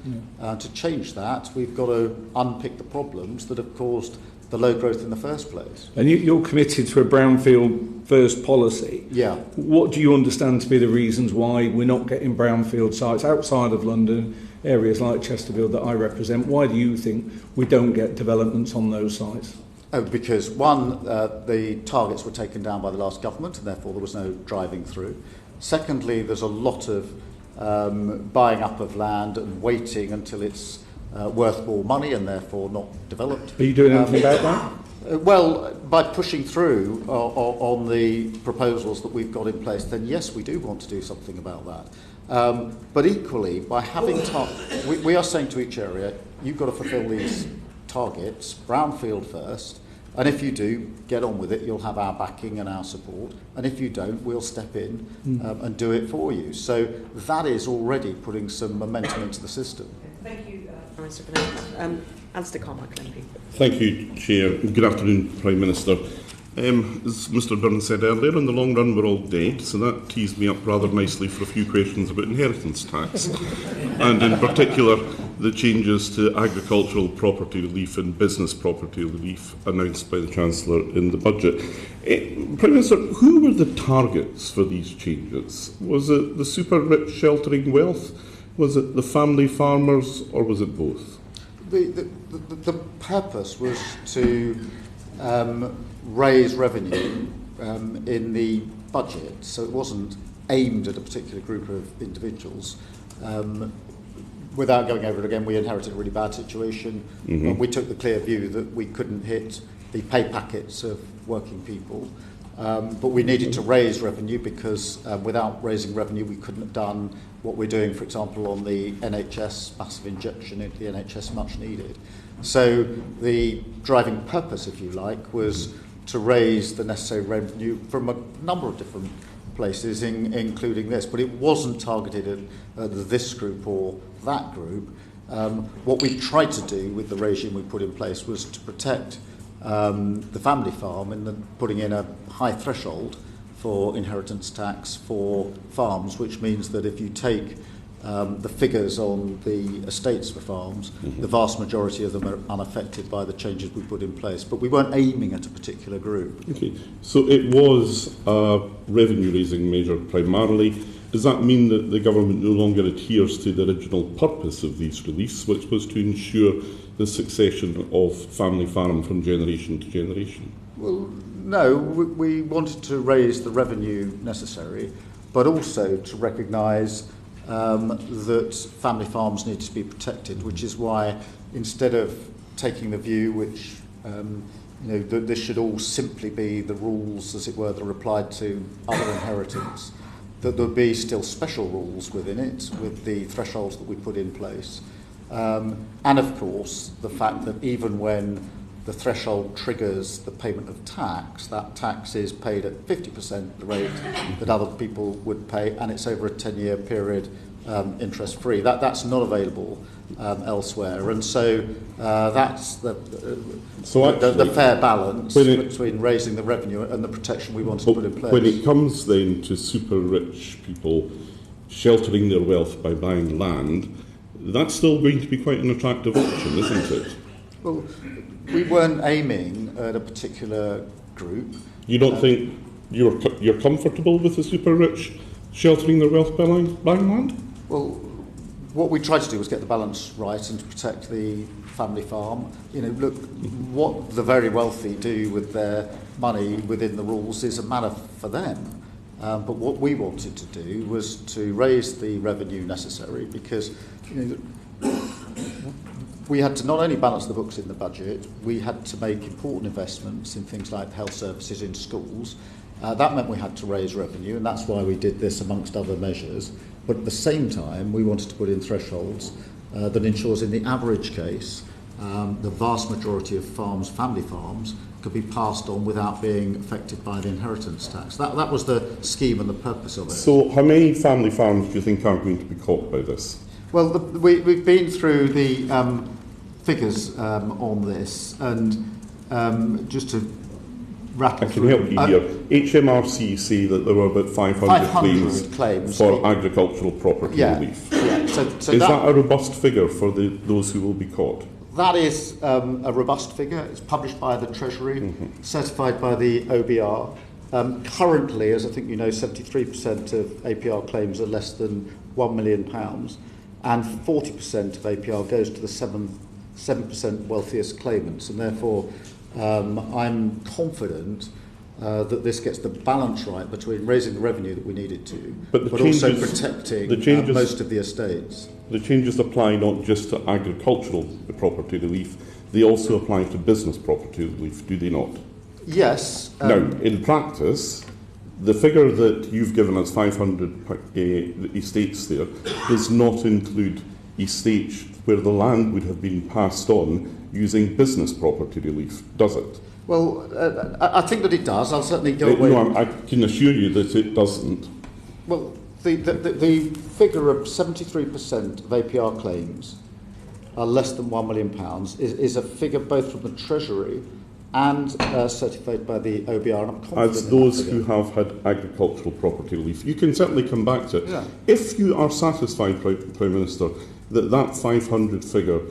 S2: To change that, we've got to unpick the problems that have caused the low growth in the first place. And
S6: you're committed to a brownfield first policy.
S2: Yeah.
S6: What do you understand to be the reasons why we're not getting brownfield sites outside of London, areas like Chesterfield that I represent? Why do you think we don't get developments on those sites?
S2: Because one, the targets were taken down by the last government, and therefore there was no driving through. Secondly, there's a lot of buying up of land and waiting until it's worth more money and therefore not developed.
S6: Are you doing anything about that?
S2: Well, by pushing through on the proposals that we've got in place, then yes, we do want to do something about that. But equally, by having we are saying to each area, you've got to fulfil these targets, brownfield first, and if you do, get on with it, you'll have our backing and our support, and if you don't, we'll step in and do it for you. So that is already putting some momentum into the system.
S1: Thank you, Mr. Alistair Carmichael, MP.
S7: Thank you, Chair. Good afternoon, Prime Minister. As Mr Byrne said earlier, in the long run we're all dead, so that tees me up rather nicely for a few questions about inheritance tax, and in particular the changes to agricultural property relief and business property relief announced by the Chancellor in the budget. Prime Minister, who were the targets for these changes? Was it the super rich sheltering wealth? Was it the family farmers, or was it both?
S2: The purpose was to raise revenue in the budget, so it wasn't aimed at a particular group of individuals. Without going over it again, we inherited a really bad situation. We took the clear view that we couldn't hit the pay packets of working people, but we needed to raise revenue because without raising revenue we couldn't have done what we're doing, for example, on the NHS, massive injection into the NHS, much needed. So the driving purpose, if you like, was to raise the necessary revenue from a number of different places, including this, but it wasn't targeted at this group or that group. What we tried to do with the regime we put in place was to protect the family farm and putting in a high threshold for inheritance tax for farms, which means that if you take the figures on the estates for farms, the vast majority of them are unaffected by the changes we put in place. But we weren't aiming at a particular group.
S7: Okay, so it was a revenue-raising measure primarily. Does that mean that the government no longer adheres to the original purpose of these reliefs, which was to ensure the succession of family farm from generation to generation?
S2: Well, no, we wanted to raise the revenue necessary, but also to recognise that family farms need to be protected, which is why instead of taking the view which that this should all simply be the rules, as it were, that are applied to other inheritance, that there would be still special rules within it with the thresholds that we put in place. And of course, the fact that even when the threshold triggers the payment of tax, that tax is paid at 50% the rate that other people would pay, and it's over a 10-year period interest-free. That's not available elsewhere, and so that's the fair balance between raising the revenue and the protection we wanted to put in place.
S7: When it comes then to super rich people sheltering their wealth by buying land, that's still going to be quite an attractive option, isn't it?
S2: Well, we weren't aiming at a particular group.
S7: You don't think you're comfortable with the super rich sheltering their wealth by buying land?
S2: Well, what we tried to do was get the balance right and to protect the family farm. Look, what the very wealthy do with their money within the rules is a matter for them. But what we wanted to do was to raise the revenue necessary because we had to not only balance the books in the budget, we had to make important investments in things like health services in schools. That meant we had to raise revenue, and that's why we did this amongst other measures. But at the same time, we wanted to put in thresholds that ensures in the average case, the vast majority of farms, family farms, could be passed on without being affected by the inheritance tax. That was the scheme and the purpose of it.
S7: So how many family farms do you think are going to be caught by this?
S2: Well, we've been through the figures on this, and just to rattle through...
S7: I can help you here. HMRC say that there were about 500 claims for agricultural property relief.
S2: Yeah. So
S7: is that a robust figure for those who will be caught?
S2: That is a robust figure. It's published by the Treasury, certified by the OBR. Currently, as I think you know, 73% of APR claims are less than £1 million, and 40% of APR goes to the 7% wealthiest claimants, and therefore I'm confident that this gets the balance right between raising the revenue that we needed to, but also protecting most of the estates.
S7: The changes apply not just to agricultural property relief, they also apply to business property relief, do they not?
S2: Yes.
S7: Now, in practice, the figure that you've given us, 500 estates there, does not include estates where the land would have been passed on using business property relief, does it?
S2: Well, I think that it does. I'll certainly go away.
S7: No, I can assure you that it doesn't.
S2: Well, the figure of 73% of APR claims are less than £1 million is a figure both from the Treasury and certified by the OBR. And I'm confident
S7: As
S2: in
S7: those
S2: that
S7: who
S2: figure.
S7: have had agricultural property relief. You can certainly come back to it.
S2: Yeah.
S7: If you are satisfied, Prime Minister, that 500 figure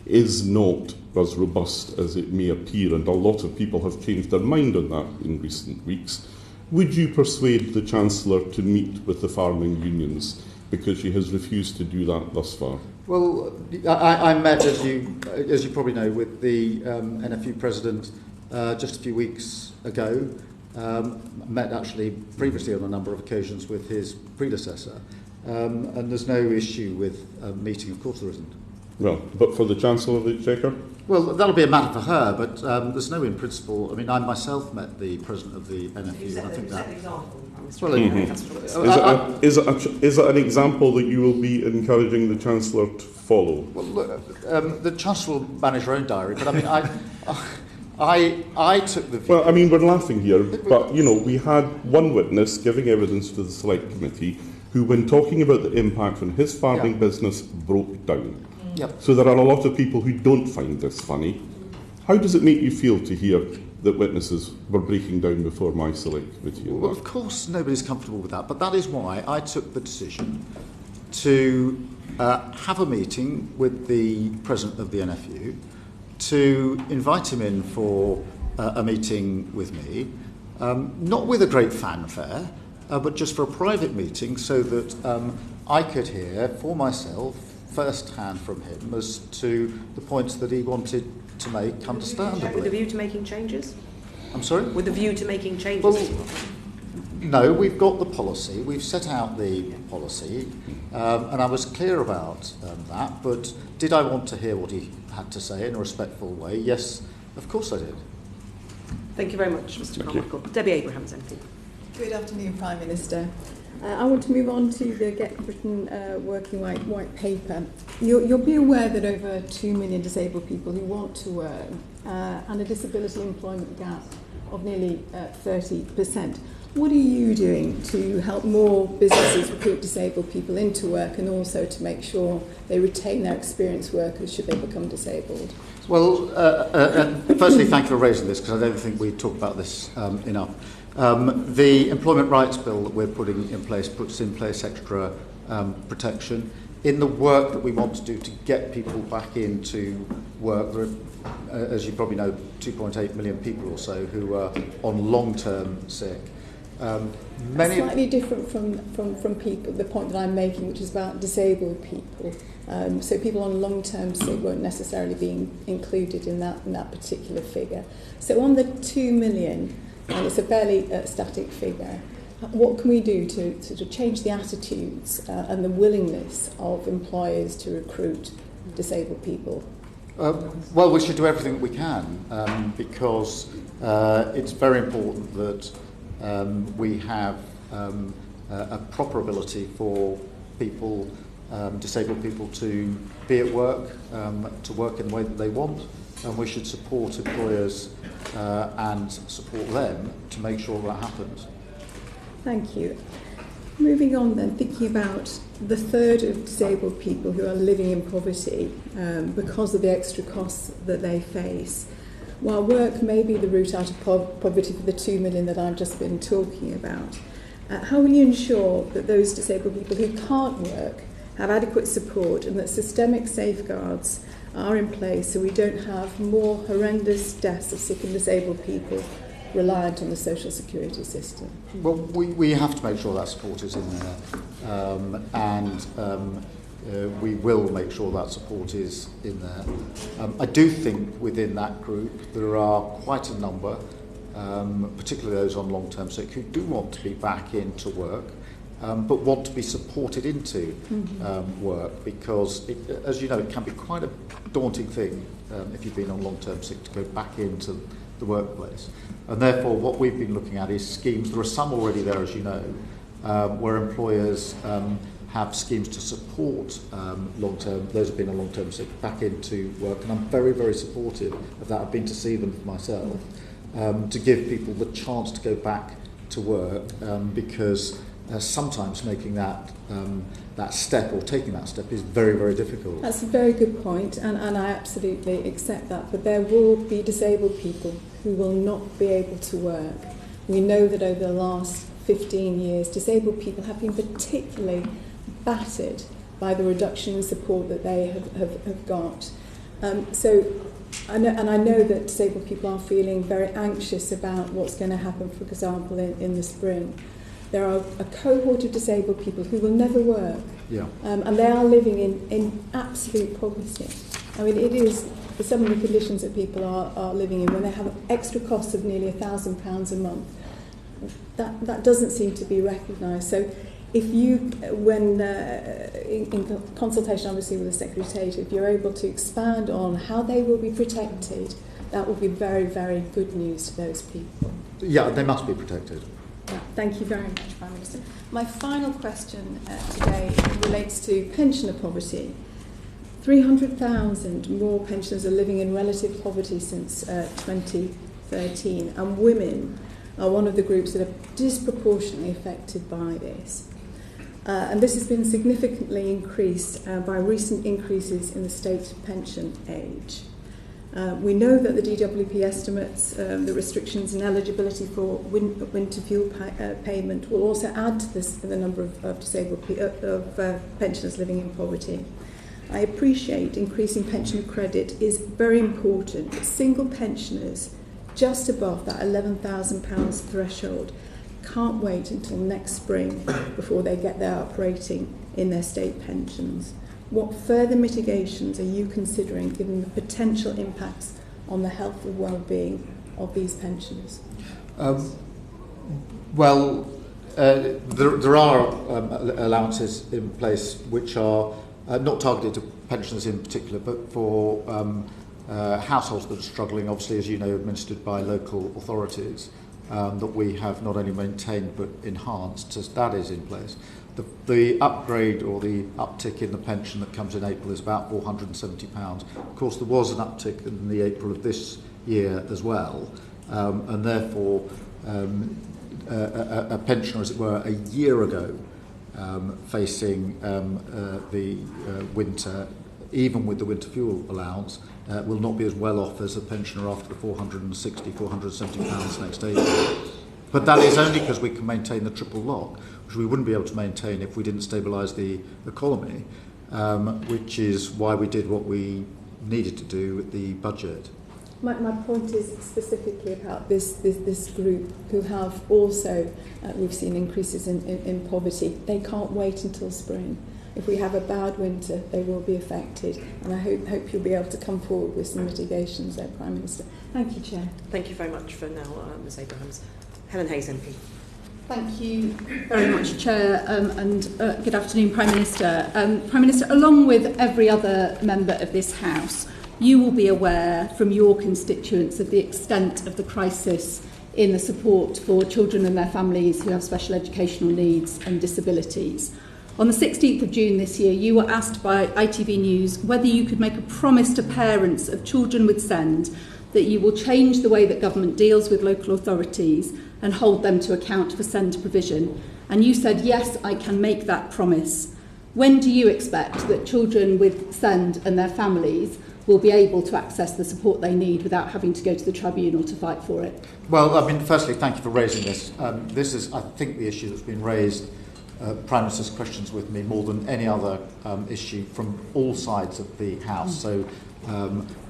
S7: is not as robust as it may appear, and a lot of people have changed their mind on that in recent weeks, would you persuade the Chancellor to meet with the farming unions, because she has refused to do that thus far?
S2: Well, I met, as you probably know, with the NFU president just a few weeks ago. Met actually previously on a number of occasions with his predecessor, and there's no issue with meeting. Of course, there isn't.
S7: Well, but for the Chancellor of the Exchequer?
S2: Well, that'll be a matter for her, but there's no in principle. I mean, I myself met the president of the NFU, and I think that. Well,
S7: Is it an example that you will be encouraging the Chancellor to follow?
S2: Well, look, the Chancellor will manage her own diary, but I mean, I took the view.
S7: Well, I mean, we're laughing here, but, you know, we had one witness giving evidence to the Select Committee who, when talking about the impact on his farming business, broke down.
S2: Yep.
S7: So there are a lot of people who don't find this funny. How does it make you feel to hear that witnesses were breaking down before my Select Committee?
S2: Well, of course, nobody's comfortable with that, but that is why I took the decision to have a meeting with the president of the NFU, to invite him in for a meeting with me, not with a great fanfare, but just for a private meeting, so that I could hear for myself first-hand from him as to the points that he wanted to make, understandably.
S1: With a view to making changes?
S2: I'm sorry?
S1: With a view to making changes?
S2: Well, no, we've got the policy. We've set out the policy, and I was clear about that. But did I want to hear what he had to say in a respectful way? Yes, of course I did.
S1: Thank you very much, Mr. Carmichael. Debbie Abrahams, MP.
S8: Good afternoon, Prime Minister. I want to move on to the Get Britain Working White Paper. You'll be aware that over 2 million disabled people who want to work and a disability employment gap of nearly 30%. What are you doing to help more businesses recruit disabled people into work, and also to make sure they retain their experienced workers should they become disabled?
S2: Well, firstly, thank you for raising this, because I don't think we talk about this enough. The Employment Rights Bill that we're putting in place puts in place extra protection. In the work that we want to do to get people back into work, there are, as you probably know, 2.8 million people or so who are on long-term sick.
S8: Slightly different from people, the point that I'm making, which is about disabled people. So people on long-term sick won't necessarily be included in that particular figure. So on the 2 million, and it's a fairly static figure, what can we do to sort of change the attitudes and the willingness of employers to recruit disabled people?
S2: Well, we should do everything that we can, because it's very important that we have a proper ability for people, disabled people, to be at work, to work in the way that they want, and we should support employers and support them to make sure that happens.
S8: Thank you. Moving on then, thinking about the third of disabled people who are living in poverty because of the extra costs that they face. While work may be the route out of poverty for the 2 million that I've just been talking about, how will you ensure that those disabled people who can't work have adequate support, and that systemic safeguards are in place so we don't have more horrendous deaths of sick and disabled people reliant on the social security system?
S2: Well, we have to make sure that support is in there, and we will make sure that support is in there. I do think within that group there are quite a number, particularly those on long-term sick, who do want to be back into work, but want to be supported into work, because, as you know, it can be quite a daunting thing if you've been on long-term sick to go back into the workplace. And therefore what we've been looking at is schemes. There are some already there, as you know, where employers have schemes to support long-term, those who've been on long-term sick, back into work, and I'm very, very supportive of that. I've been to see them myself, to give people the chance to go back to work, because sometimes making that that step or taking that step is very, very difficult.
S8: That's a very good point, and I absolutely accept that. But there will be disabled people who will not be able to work. We know that over the last 15 years, disabled people have been particularly battered by the reduction in support that they have got. So I know that disabled people are feeling very anxious about what's going to happen, for example, in the spring. There are a cohort of disabled people who will never work, and they are living in absolute poverty. I mean, it is some of the conditions that people are living in when they have extra costs of nearly £1,000 a month. That doesn't seem to be recognised. So if you, when in consultation obviously with the Secretary of State, if you're able to expand on how they will be protected, that will be very, very good news to those people.
S2: Yeah, they must be protected.
S8: Yeah, thank you very much, Prime Minister. My final question today relates to pensioner poverty. 300,000 more pensioners are living in relative poverty since 2013, and women are one of the groups that are disproportionately affected by this. And this has been significantly increased by recent increases in the state pension age. We know that the DWP estimates the restrictions in eligibility for winter fuel payment will also add to the number of disabled pensioners living in poverty. I appreciate increasing pensioner credit is very important, but single pensioners just above that £11,000 threshold can't wait until next spring before they get their uprating in their state pensions. What further mitigations are you considering given the potential impacts on the health and well-being of these pensioners?
S2: There are allowances in place which are not targeted to pensioners in particular, but for households that are struggling, obviously, as you know, administered by local authorities, that we have not only maintained but enhanced, as that is in place. The upgrade or the uptick in the pension that comes in April is about £470. Of course, there was an uptick in the April of this year as well, and therefore a pensioner, as it were, a year ago facing the winter, even with the winter fuel allowance, will not be as well off as a pensioner after the £470 next April. But that is only because we can maintain the triple lock, which we wouldn't be able to maintain if we didn't stabilise the economy, which is why we did what we needed to do with the budget.
S8: My point is specifically about this group who have also, we've seen increases in poverty. They can't wait until spring. If we have a bad winter, they will be affected. And I hope you'll be able to come forward with some mitigations there, Prime Minister. Thank you, Chair.
S1: Thank you very much for now, Ms Abrahams. Helen Hayes, MP.
S9: Thank you very much, Chair, and good afternoon, Prime Minister. Prime Minister, along with every other member of this House, you will be aware from your constituents of the extent of the crisis in the support for children and their families who have special educational needs and disabilities. On the 16th of June this year, you were asked by ITV News whether you could make a promise to parents of children with SEND that you will change the way that government deals with local authorities and hold them to account for SEND provision. And you said, yes, I can make that promise. When do you expect that children with SEND and their families will be able to access the support they need without having to go to the tribunal to fight for it?
S2: Well, I mean, firstly, thank you for raising this. This is, I think, the issue that's been raised, Prime Minister's questions with me, more than any other issue from all sides of the House. So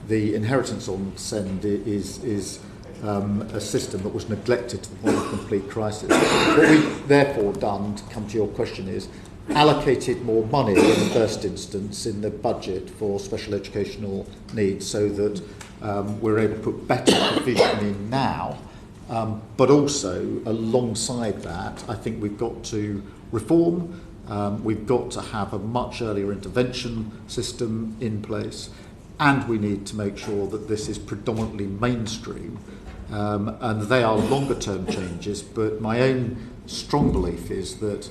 S2: the inheritance on SEND is a system that was neglected to the point of complete crisis. What we've therefore done, to come to your question, is allocated more money in the first instance in the budget for special educational needs so that we're able to put better provision in now. But also, alongside that, I think we've got to reform. We've got to have a much earlier intervention system in place, and we need to make sure that this is predominantly mainstream. And they are longer-term changes, but my own strong belief is that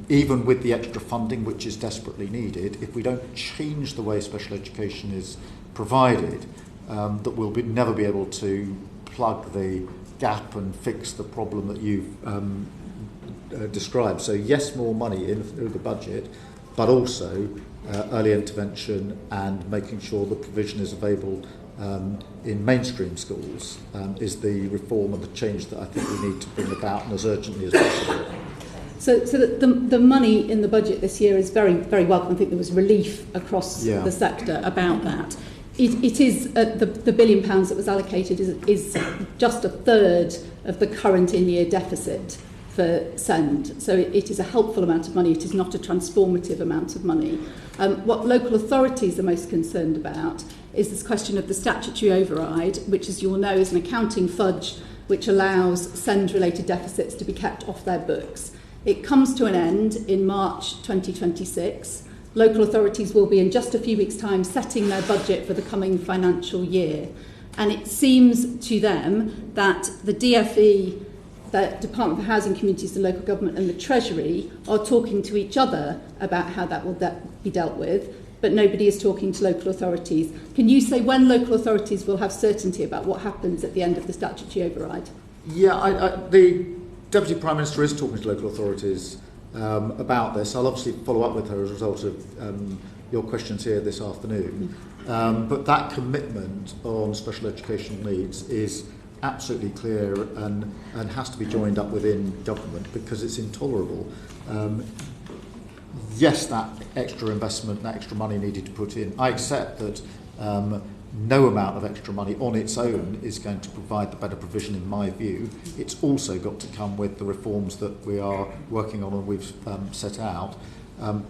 S2: even with the extra funding, which is desperately needed, if we don't change the way special education is provided, that we'll never be able to plug the gap and fix the problem that you've described. So yes, more money in through the budget, but also early intervention and making sure the provision is available in mainstream schools is the reform and the change that I think we need to bring about and as urgently as possible. So
S9: the money in the budget this year is very, very welcome. I think there was relief across the sector about that. It is the £1 billion that was allocated is just a third of the current in-year deficit for SEND. So it is a helpful amount of money. It is not a transformative amount of money. What local authorities are most concerned about is this question of the statutory override, which, as you all know, is an accounting fudge which allows SEND-related deficits to be kept off their books. It comes to an end in March 2026. Local authorities will be, in just a few weeks' time, setting their budget for the coming financial year. And it seems to them that the DFE, the Department for Housing, Communities and Local Government, and the Treasury are talking to each other about how that will be dealt with, but nobody is talking to local authorities. Can you say when local authorities will have certainty about what happens at the end of the statutory override?
S2: Yeah, the Deputy Prime Minister is talking to local authorities about this. I'll obviously follow up with her as a result of your questions here this afternoon. But that commitment on special educational needs is absolutely clear and has to be joined up within government because it's intolerable. Yes, that extra investment, that extra money needed to put in. I accept that no amount of extra money on its own is going to provide the better provision in my view. It's also got to come with the reforms that we are working on and we've set out.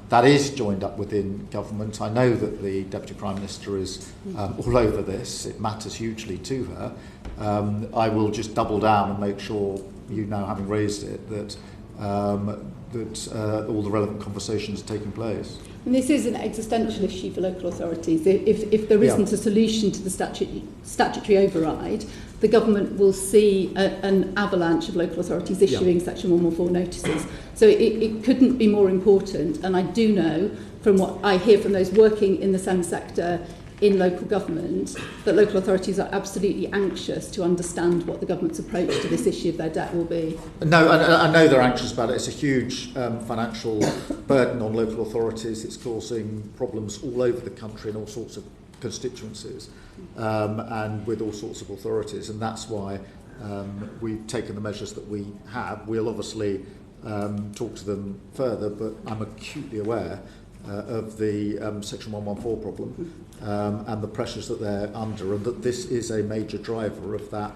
S2: That is joined up within government. I know that the Deputy Prime Minister is all over this. It matters hugely to her. I will just double down and make sure, you know, having raised it, that all the relevant conversations are taking place.
S9: And this is an existential issue for local authorities. If there isn't a solution to the statutory override, the government will see an avalanche of local authorities issuing Section 114 notices. So it couldn't be more important. And I do know from what I hear from those working in the SEND sector in local government that local authorities are absolutely anxious to understand what the government's approach to this issue of their debt will be.
S2: No, I know they're anxious about it. It's a huge financial burden on local authorities. It's causing problems all over the country in all sorts of constituencies and with all sorts of authorities, and that's why we've taken the measures that we have. We'll obviously talk to them further, but I'm acutely aware of the Section 114 problem and the pressures that they're under, and that this is a major driver of that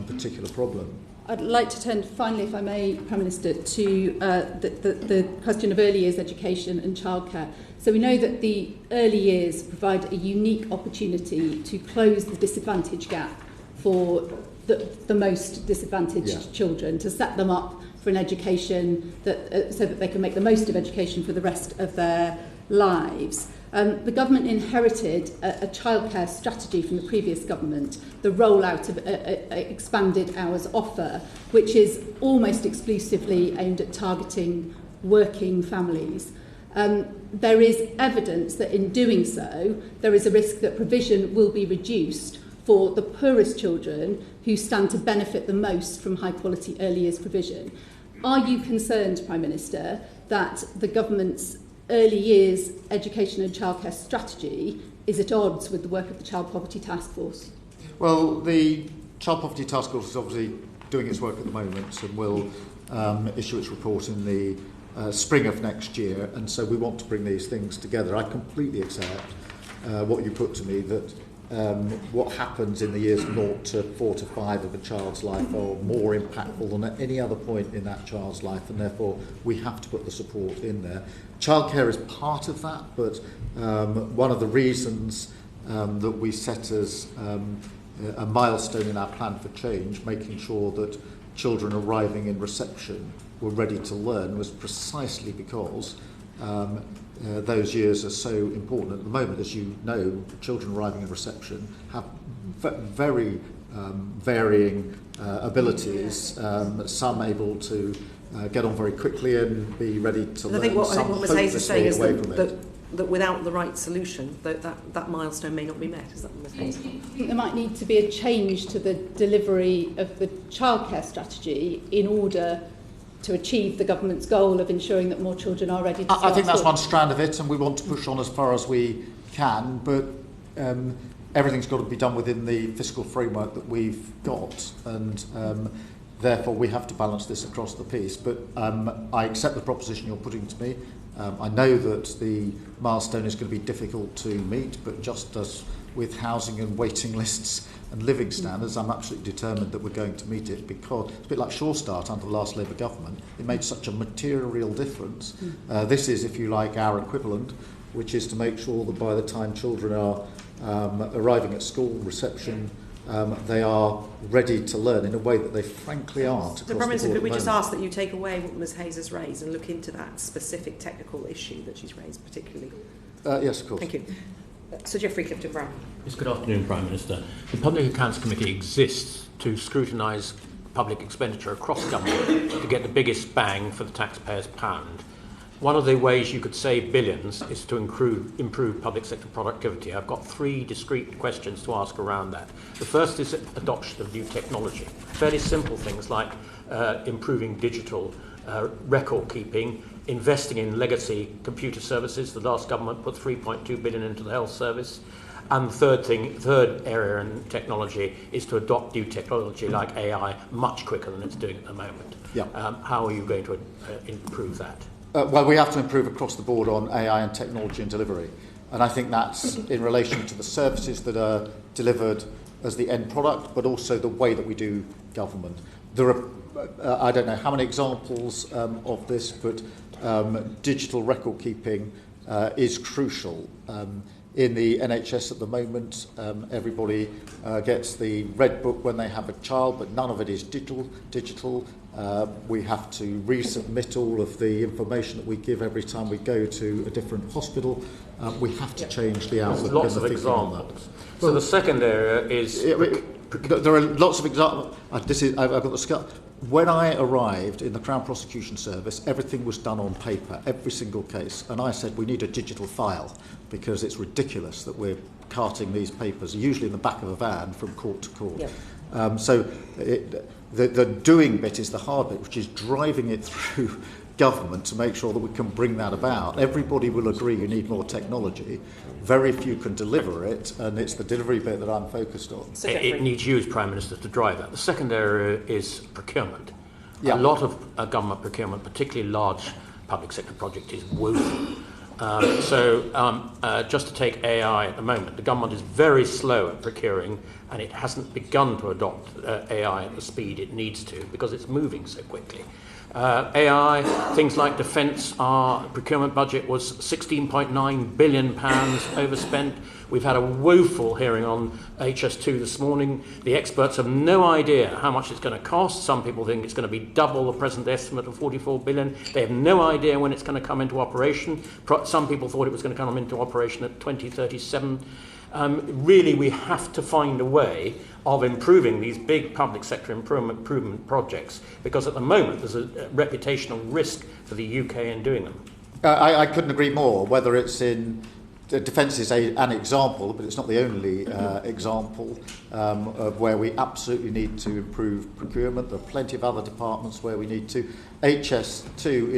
S2: particular problem.
S9: I'd like to turn finally, if I may, Prime Minister, to the question of early years education and childcare. So we know that the early years provide a unique opportunity to close the disadvantage gap for the most disadvantaged children, to set them up for an education that so that they can make the most of education for the rest of their lives. The government inherited a childcare strategy from the previous government, the rollout of a expanded hours offer, which is almost exclusively aimed at targeting working families. There is evidence that in doing so, there is a risk that provision will be reduced for the poorest children who stand to benefit the most from high-quality early years provision. Are you concerned, Prime Minister, that the government's early years education and childcare strategy is at odds with the work of the Child Poverty Task Force?
S2: Well, the Child Poverty Task Force is obviously doing its work at the moment and will issue its report in the spring of next year, and so we want to bring these things together. I completely accept what you put to me, that what happens in the years 0 to 4 to 5 of a child's life are more impactful than at any other point in that child's life, and therefore we have to put the support in there. Childcare is part of that, but one of the reasons that we set as a milestone in our plan for change, making sure that children arriving in reception were ready to learn, was precisely because those years are so important. At the moment, as you know, children arriving in reception have very varying abilities, some able to get on very quickly and be ready to learn.
S1: I think what Ms Hayes is saying is that without the right solution, that milestone may not be met. Is that what Ms Hayes?
S9: I think there might need to be a change to the delivery of the childcare strategy in order to achieve the government's goal of ensuring that more children are ready to start
S2: I think that's
S9: school?
S2: one strand of it, and we want to push on as far as we can, but everything's got to be done within the fiscal framework that we've got, and therefore we have to balance this across the piece. But I accept the proposition you're putting to me. I know that the milestone is going to be difficult to meet, but just as with housing and waiting lists and living standards, I'm absolutely determined that we're going to meet it, because it's a bit like Sure Start under the last Labour government. It made such a material difference. This is, if you like, our equivalent, which is to make sure that by the time children are arriving at school, reception, they are ready to learn in a way that they frankly aren't.
S1: So, Prime Minister, could we just ask that you take away what Ms Hayes has raised and look into that specific technical issue that she's raised particularly?
S2: Yes, of course.
S1: Thank you. Sir Geoffrey Clifton-Brown.
S10: Yes, good afternoon, Prime Minister. The Public Accounts Committee exists to scrutinise public expenditure across government to get the biggest bang for the taxpayer's pound. One of the ways you could save billions is to improve public sector productivity. I've got three discrete questions to ask around that. The first is adoption of new technology. Fairly simple things like improving digital record keeping, investing in legacy computer services. The last government put 3.2 billion into the health service. And the third area in technology is to adopt new technology like AI much quicker than it's doing at the moment.
S2: Yeah.
S10: How are you going to improve that?
S2: Well, we have to improve across the board on AI and technology and delivery. And I think that's in relation to the services that are delivered as the end product, but also the way that we do government. There are, I don't know how many examples of this, but digital record keeping is crucial. In the NHS at the moment, everybody gets the red book when they have a child, but none of it is digital. We have to resubmit all of the information that we give every time we go to a different hospital. We have to change the outlook.
S10: There's lots of examples. So the second area is...
S2: There are lots of examples. I've got the... When I arrived in the Crown Prosecution Service, everything was done on paper, every single case. And I said, we need a digital file, because it's ridiculous that we're carting these papers, usually in the back of a van, from court to court. Yep. So the doing bit is the hard bit, which is driving it through government to make sure that we can bring that about. Everybody will agree you need more technology. Very few can deliver it, and it's the delivery bit that I'm focused on.
S10: It needs you as Prime Minister to drive that. The second area is procurement.
S2: Yeah.
S10: A lot of government procurement, particularly large public sector project, is woeful. Just to take AI at the moment, the government is very slow at procuring, and it hasn't begun to adopt AI at the speed it needs to because it's moving so quickly. AI, things like defence, our procurement budget was £16.9 billion overspent. We've had a woeful hearing on HS2 this morning. The experts have no idea how much it's going to cost. Some people think it's going to be double the present estimate of 44 billion. They have no idea when it's going to come into operation. Some people thought it was going to come into operation at 2037. Really, we have to find a way of improving these big public sector improvement projects, because at the moment there's a reputational risk for the UK in doing them.
S2: I couldn't agree more. Whether it's in defence is an example, but it's not the only example of where we absolutely need to improve procurement. There are plenty of other departments where we need to. HS2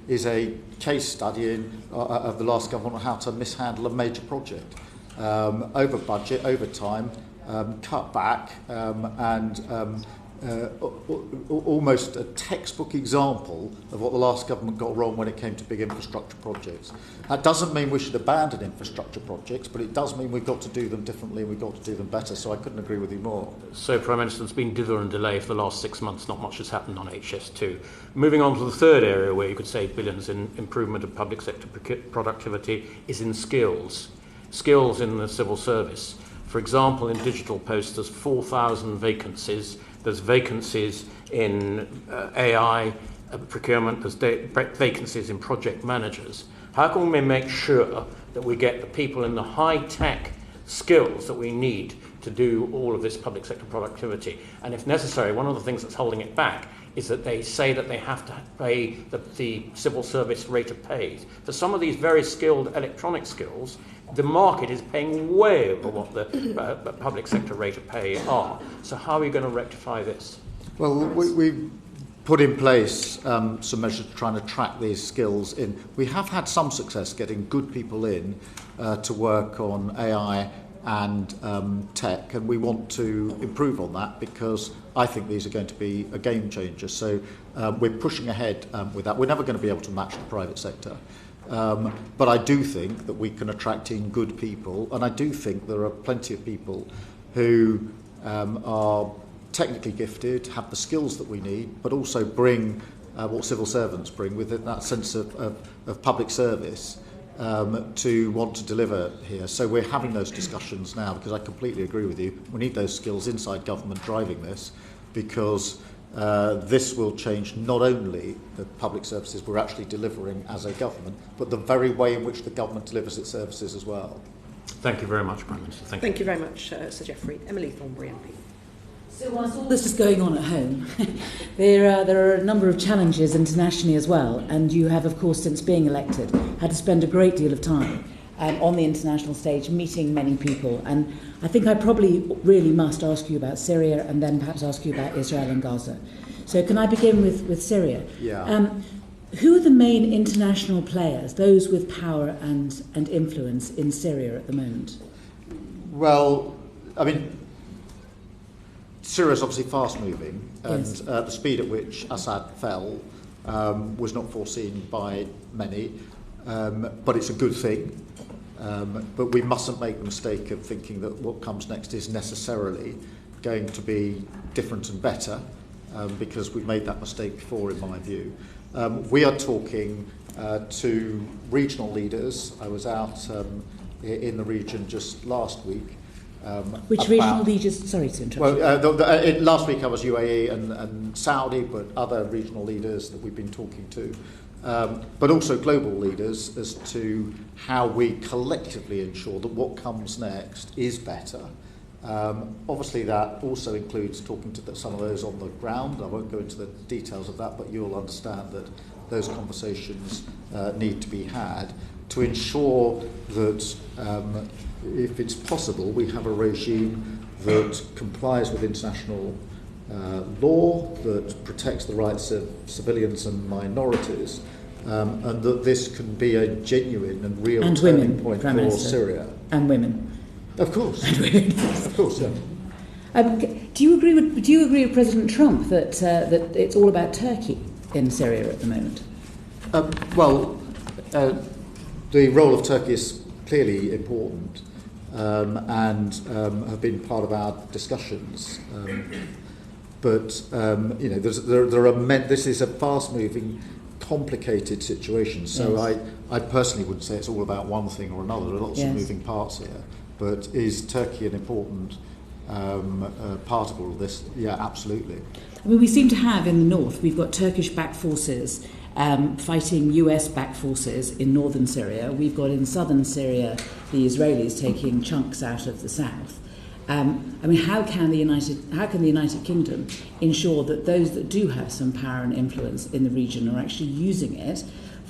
S2: is a case study of the last government on how to mishandle a major project. Over budget, over time, cut back, and almost a textbook example of what the last government got wrong when it came to big infrastructure projects. That doesn't mean we should abandon infrastructure projects, but it does mean we've got to do them differently and we've got to do them better, so I couldn't agree with you more.
S10: So, Prime Minister, there's been dither and delay for the last 6 months, not much has happened on HS2. Moving on to the third area where you could save billions in improvement of public sector productivity is in skills. Skills in the civil service. For example, in digital post, there's 4,000 vacancies. There's vacancies in AI procurement. There's vacancies in project managers. How can we make sure that we get the people in the high-tech skills that we need to do all of this public sector productivity? And if necessary, one of the things that's holding it back is that they say that they have to pay the civil service rate of pay. For some of these very skilled electronic skills, the market is paying way over what the public sector rate of pay are. So how are we going to rectify this?
S2: Well, we put in place some measures to try and attract these skills in. We have had some success getting good people in to work on AI and tech, and we want to improve on that because I think these are going to be a game changer. So we're pushing ahead with that. We're never going to be able to match the private sector. But I do think that we can attract in good people, and I do think there are plenty of people who are technically gifted, have the skills that we need, but also bring what civil servants bring with it, that sense of public service to want to deliver here. So we're having those discussions now because I completely agree with you. We need those skills inside government driving this because this will change not only the public services we're actually delivering as a government, but the very way in which the government delivers its services as well.
S10: Thank you very much, Prime Minister.
S1: Thank you very much, Sir Geoffrey. Emily Thornbury MP.
S11: So whilst all this is going on at home, there are a number of challenges internationally as well, and you have, of course, since being elected, had to spend a great deal of time on the international stage meeting many people. And I think I probably really must ask you about Syria and then perhaps ask you about Israel and Gaza. So can I begin with Syria?
S2: Yeah.
S11: Who are the main international players, those with power and influence in Syria at the moment?
S2: Well, I mean, Syria is obviously fast-moving, and
S11: Yes.
S2: The speed at which Assad fell was not foreseen by many, but it's a good thing. But we mustn't make the mistake of thinking that what comes next is necessarily going to be different and better, because we've made that mistake before, in my view. We are talking to regional leaders. I was out in the region just last week.
S11: Which regional leaders? Sorry to interrupt.
S2: Well, last week I was UAE and Saudi, but other regional leaders that we've been talking to, but also global leaders as to how we collectively ensure that what comes next is better. Obviously, that also includes talking to some of those on the ground. I won't go into the details of that, but you'll understand that those conversations need to be had to ensure that if it's possible, we have a regime that complies with international law, that protects the rights of civilians and minorities, and that this can be a genuine and real
S11: and
S2: turning
S11: women,
S2: point
S11: Prime
S2: for
S11: Minister.
S2: Syria.
S11: And women.
S2: Of course.
S11: And women.
S2: Of course, yeah.
S11: Do you agree with President Trump that that it's all about Turkey in Syria at the moment?
S2: The role of Turkey is clearly important, and have been part of our discussions. But this is a fast-moving, complicated situation. So
S11: Yes.
S2: I personally wouldn't say it's all about one thing or another. There are lots
S11: Yes.
S2: of moving parts here. But is Turkey an important part of all of this? Yeah, absolutely.
S11: I mean, we seem to have in the north, we've got Turkish-backed forces fighting US-backed forces in northern Syria. We've got in southern Syria the Israelis taking chunks out of the south. I mean, how can the United Kingdom ensure that those that do have some power and influence in the region are actually using it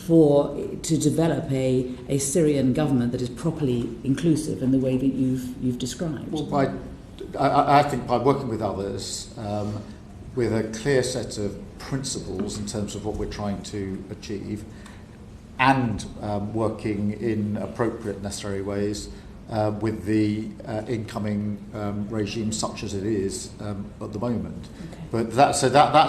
S11: to develop a Syrian government that is properly inclusive in the way that you've described?
S2: Well, I think by working with others, with a clear set of principles in terms of what we're trying to achieve, and working in appropriate, necessary ways with the incoming regime, such as it is at the moment.
S11: Okay.
S2: But that's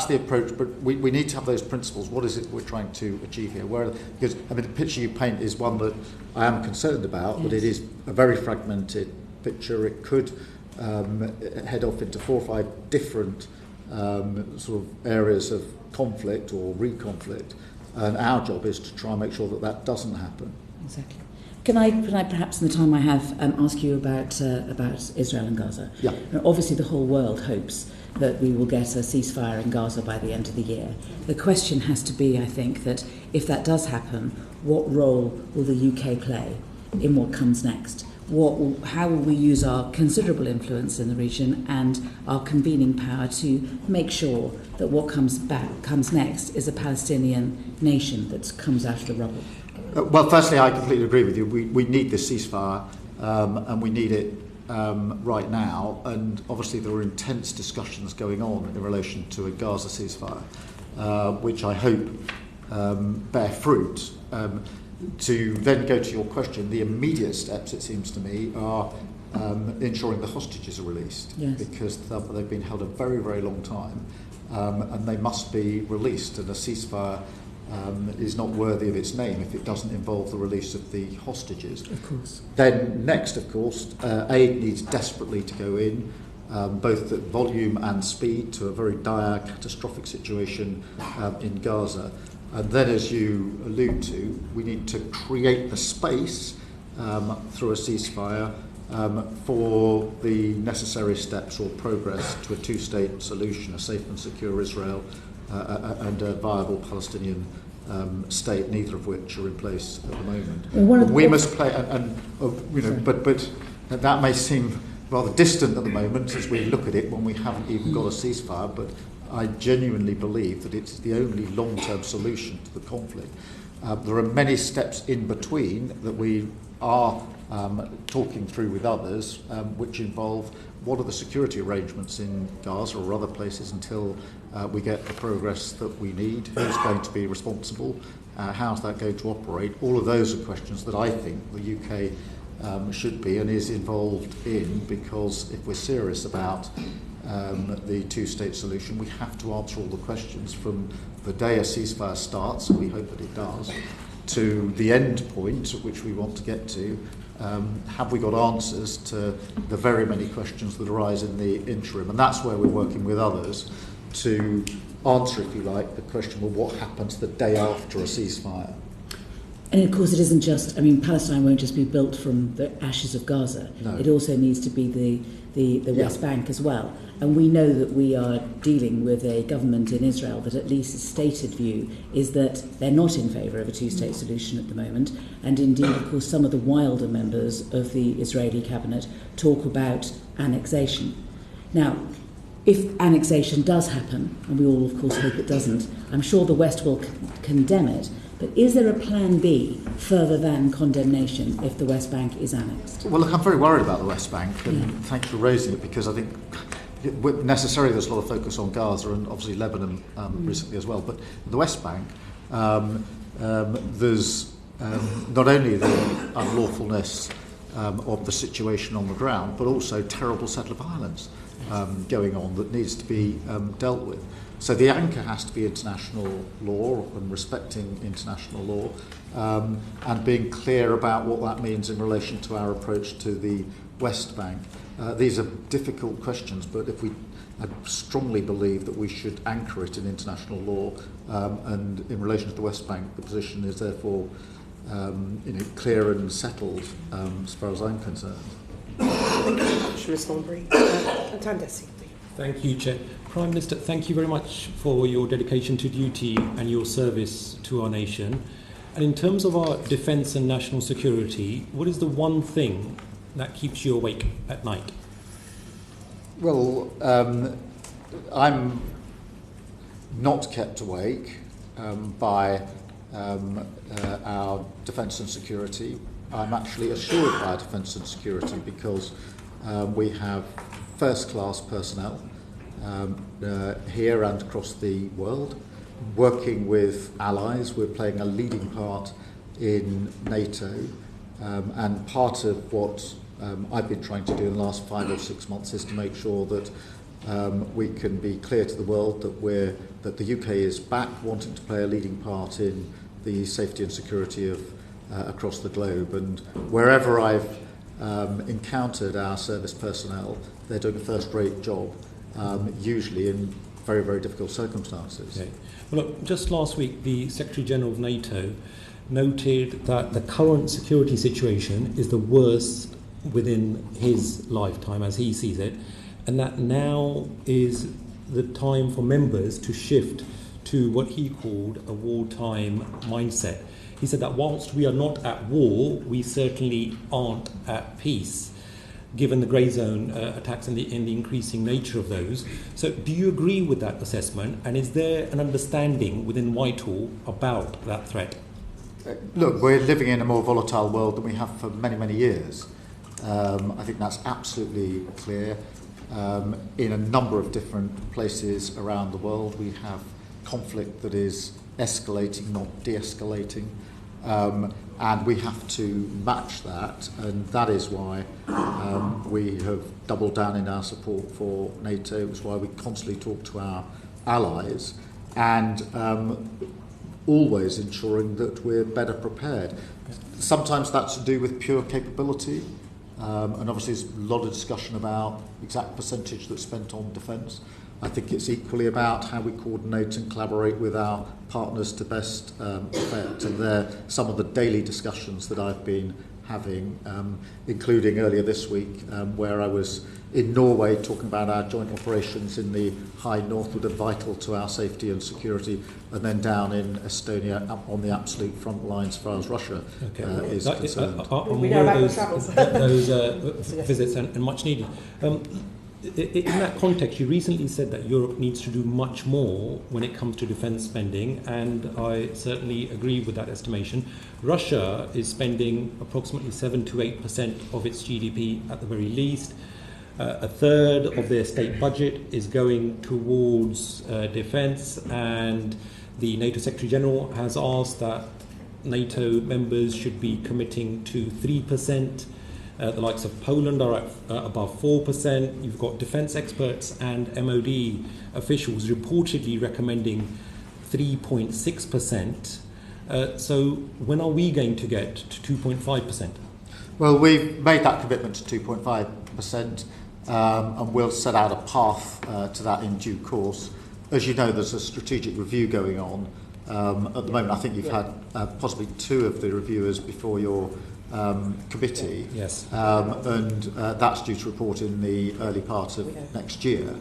S2: the approach. But we need to have those principles. What is it we're trying to achieve here? Because the picture you paint is one that I am concerned about.
S11: Yes.
S2: But it is a very fragmented picture. It could head off into 4 or 5 different sort of areas of conflict or re-conflict, and our job is to try and make sure that doesn't happen.
S11: Exactly. Can I perhaps, in the time I have, ask you about Israel and Gaza?
S2: Yeah.
S11: Now, obviously, the whole world hopes that we will get a ceasefire in Gaza by the end of the year. The question has to be, I think, that if that does happen, what role will the UK play in what comes next? How will we use our considerable influence in the region and our convening power to make sure that what comes next is a Palestinian nation that comes out of the rubble?
S2: Well, firstly, I completely agree with you. We need this ceasefire, and we need it right now. And obviously, there are intense discussions going on in relation to a Gaza ceasefire. which I hope bear fruit. To then go to your question, the immediate steps, it seems to me, are ensuring the hostages are released, because they've been held a very, very long time, and they must be released, and a ceasefire is not worthy of its name if it doesn't involve the release of the hostages.
S11: Of course.
S2: Then next, of course, aid needs desperately to go in, both at volume and speed, to a very dire, catastrophic situation in Gaza. And then, as you allude to, we need to create the space through a ceasefire for the necessary steps or progress to a two-state solution, a safe and secure Israel and a viable Palestinian state, neither of which are in place at the moment. We must play, but that may seem rather distant at the moment as we look at it when we haven't even got a ceasefire, but I genuinely believe that it's the only long-term solution to the conflict. There are many steps in between that we are talking through with others, which involve what are the security arrangements in Gaza or other places until we get the progress that we need, who's going to be responsible, how's that going to operate. All of those are questions that I think the UK should be and is involved in, because if we're serious about the two-state solution, we have to answer all the questions from the day a ceasefire starts, and we hope that it does, to the end point at which we want to get to. Have we got answers to the very many questions that arise in the interim? And that's where we're working with others to answer, if you like, the question, well, what happens the day after a ceasefire?
S11: And of course, it isn't just, Palestine won't just be built from the ashes of Gaza.
S2: No.
S11: It also needs to be the West Bank as well. And we know that we are dealing with a government in Israel that, at least its stated view, is that they're not in favour of a two-state solution at the moment. And indeed, of course, some of the wilder members of the Israeli cabinet talk about annexation. Now, if annexation does happen, and we all, of course, hope it doesn't, I'm sure the West will condemn it. But is there a plan B further than condemnation if the West Bank is annexed?
S2: Well, look, I'm very worried about the West Bank, and thanks for raising it, because I think necessarily there's a lot of focus on Gaza and obviously Lebanon recently as well. But the West Bank, there's not only the unlawfulness of the situation on the ground, but also terrible settler violence going on that needs to be dealt with. So the anchor has to be international law and respecting international law, and being clear about what that means in relation to our approach to the West Bank. These are difficult questions, but I strongly believe that we should anchor it in international law, and in relation to the West Bank, the position is therefore clear and settled as far as I'm concerned.
S1: Thank you very much, Ms. Thornbury.
S12: Thank you, Chair. Prime Minister, thank you very much for your dedication to duty and your service to our nation. And in terms of our defence and national security, what is the one thing that keeps you awake at night?
S2: Well, I'm not kept awake by our defence and security. I'm actually assured by defence and security because we have first-class personnel here and across the world, working with allies. We're playing a leading part in NATO, and part of what I've been trying to do in the last 5 or 6 months is to make sure that we can be clear to the world that the UK is back wanting to play a leading part in the safety and security of across the globe. And wherever I've encountered our service personnel, they're doing a first-rate job, usually in very, very difficult circumstances.
S12: Okay. Well, look, just last week, the Secretary-General of NATO noted that the current security situation is the worst within his lifetime, as he sees it, and that now is the time for members to shift to what he called a wartime mindset. He said that whilst we are not at war, we certainly aren't at peace, given the grey zone attacks and the increasing nature of those. So do you agree with that assessment, and is there an understanding within Whitehall about that threat?
S2: Look, we're living in a more volatile world than we have for many, many years. I think that's absolutely clear. In a number of different places around the world, we have conflict that is escalating, not de-escalating. And we have to match that, and that is why we have doubled down in our support for NATO. It's why we constantly talk to our allies, and always ensuring that we're better prepared. Sometimes that's to do with pure capability, and obviously there's a lot of discussion about exact percentage that's spent on defence. I think it's equally about how we coordinate and collaborate with our partners to best effect, and they're some of the daily discussions that I've been having, including earlier this week, where I was in Norway talking about our joint operations in the high north that are vital to our safety and security, and then down in Estonia on the absolute front lines as far as Russia is concerned.
S1: We know about
S12: those visits and much needed. In that context, you recently said that Europe needs to do much more when it comes to defence spending, and I certainly agree with that estimation. Russia is spending approximately 7 to 8% of its GDP at the very least. A third of their state budget is going towards defence, and the NATO Secretary General has asked that NATO members should be committing to 3%. The likes of Poland are at above 4%. You've got defence experts and MOD officials reportedly recommending 3.6%. So when are we going to get to 2.5%?
S2: Well, we've made that commitment to 2.5%, and we'll set out a path to that in due course. As you know, there's a strategic review going on. At the moment, I think you've had possibly 2 of the reviewers before your committee,
S12: yes,
S2: and that's due to report in the early part of next year.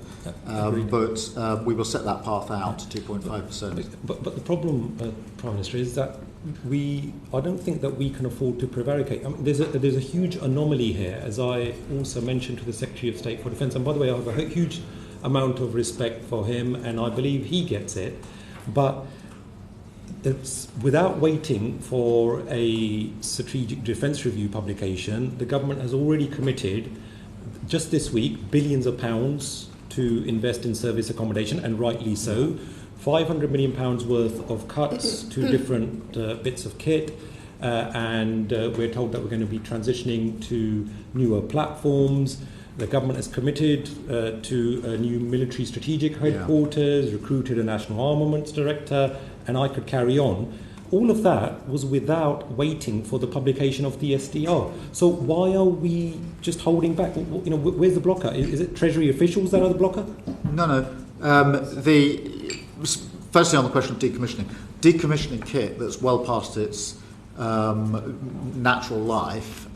S2: But we will set that path out to 2.5%.
S12: But the problem, Prime Minister, is that I don't think that we can afford to prevaricate. I mean, there's a huge anomaly here, as I also mentioned to the Secretary of State for Defence. And by the way, I have a huge amount of respect for him, and I believe he gets it. But it's without waiting for a strategic defence review publication, the government has already committed, just this week, billions of pounds to invest in service accommodation, and rightly so. £500 million worth of cuts to different bits of kit, and we're told that we're going to be transitioning to newer platforms. The government has committed to a new military strategic headquarters, recruited a national armaments director, and I could carry on. All of that was without waiting for the publication of the SDR. So why are we just holding back? You know, where's the blocker? Is it Treasury officials that are the blocker?
S2: No. Firstly, on the question of decommissioning kit that's well past its natural life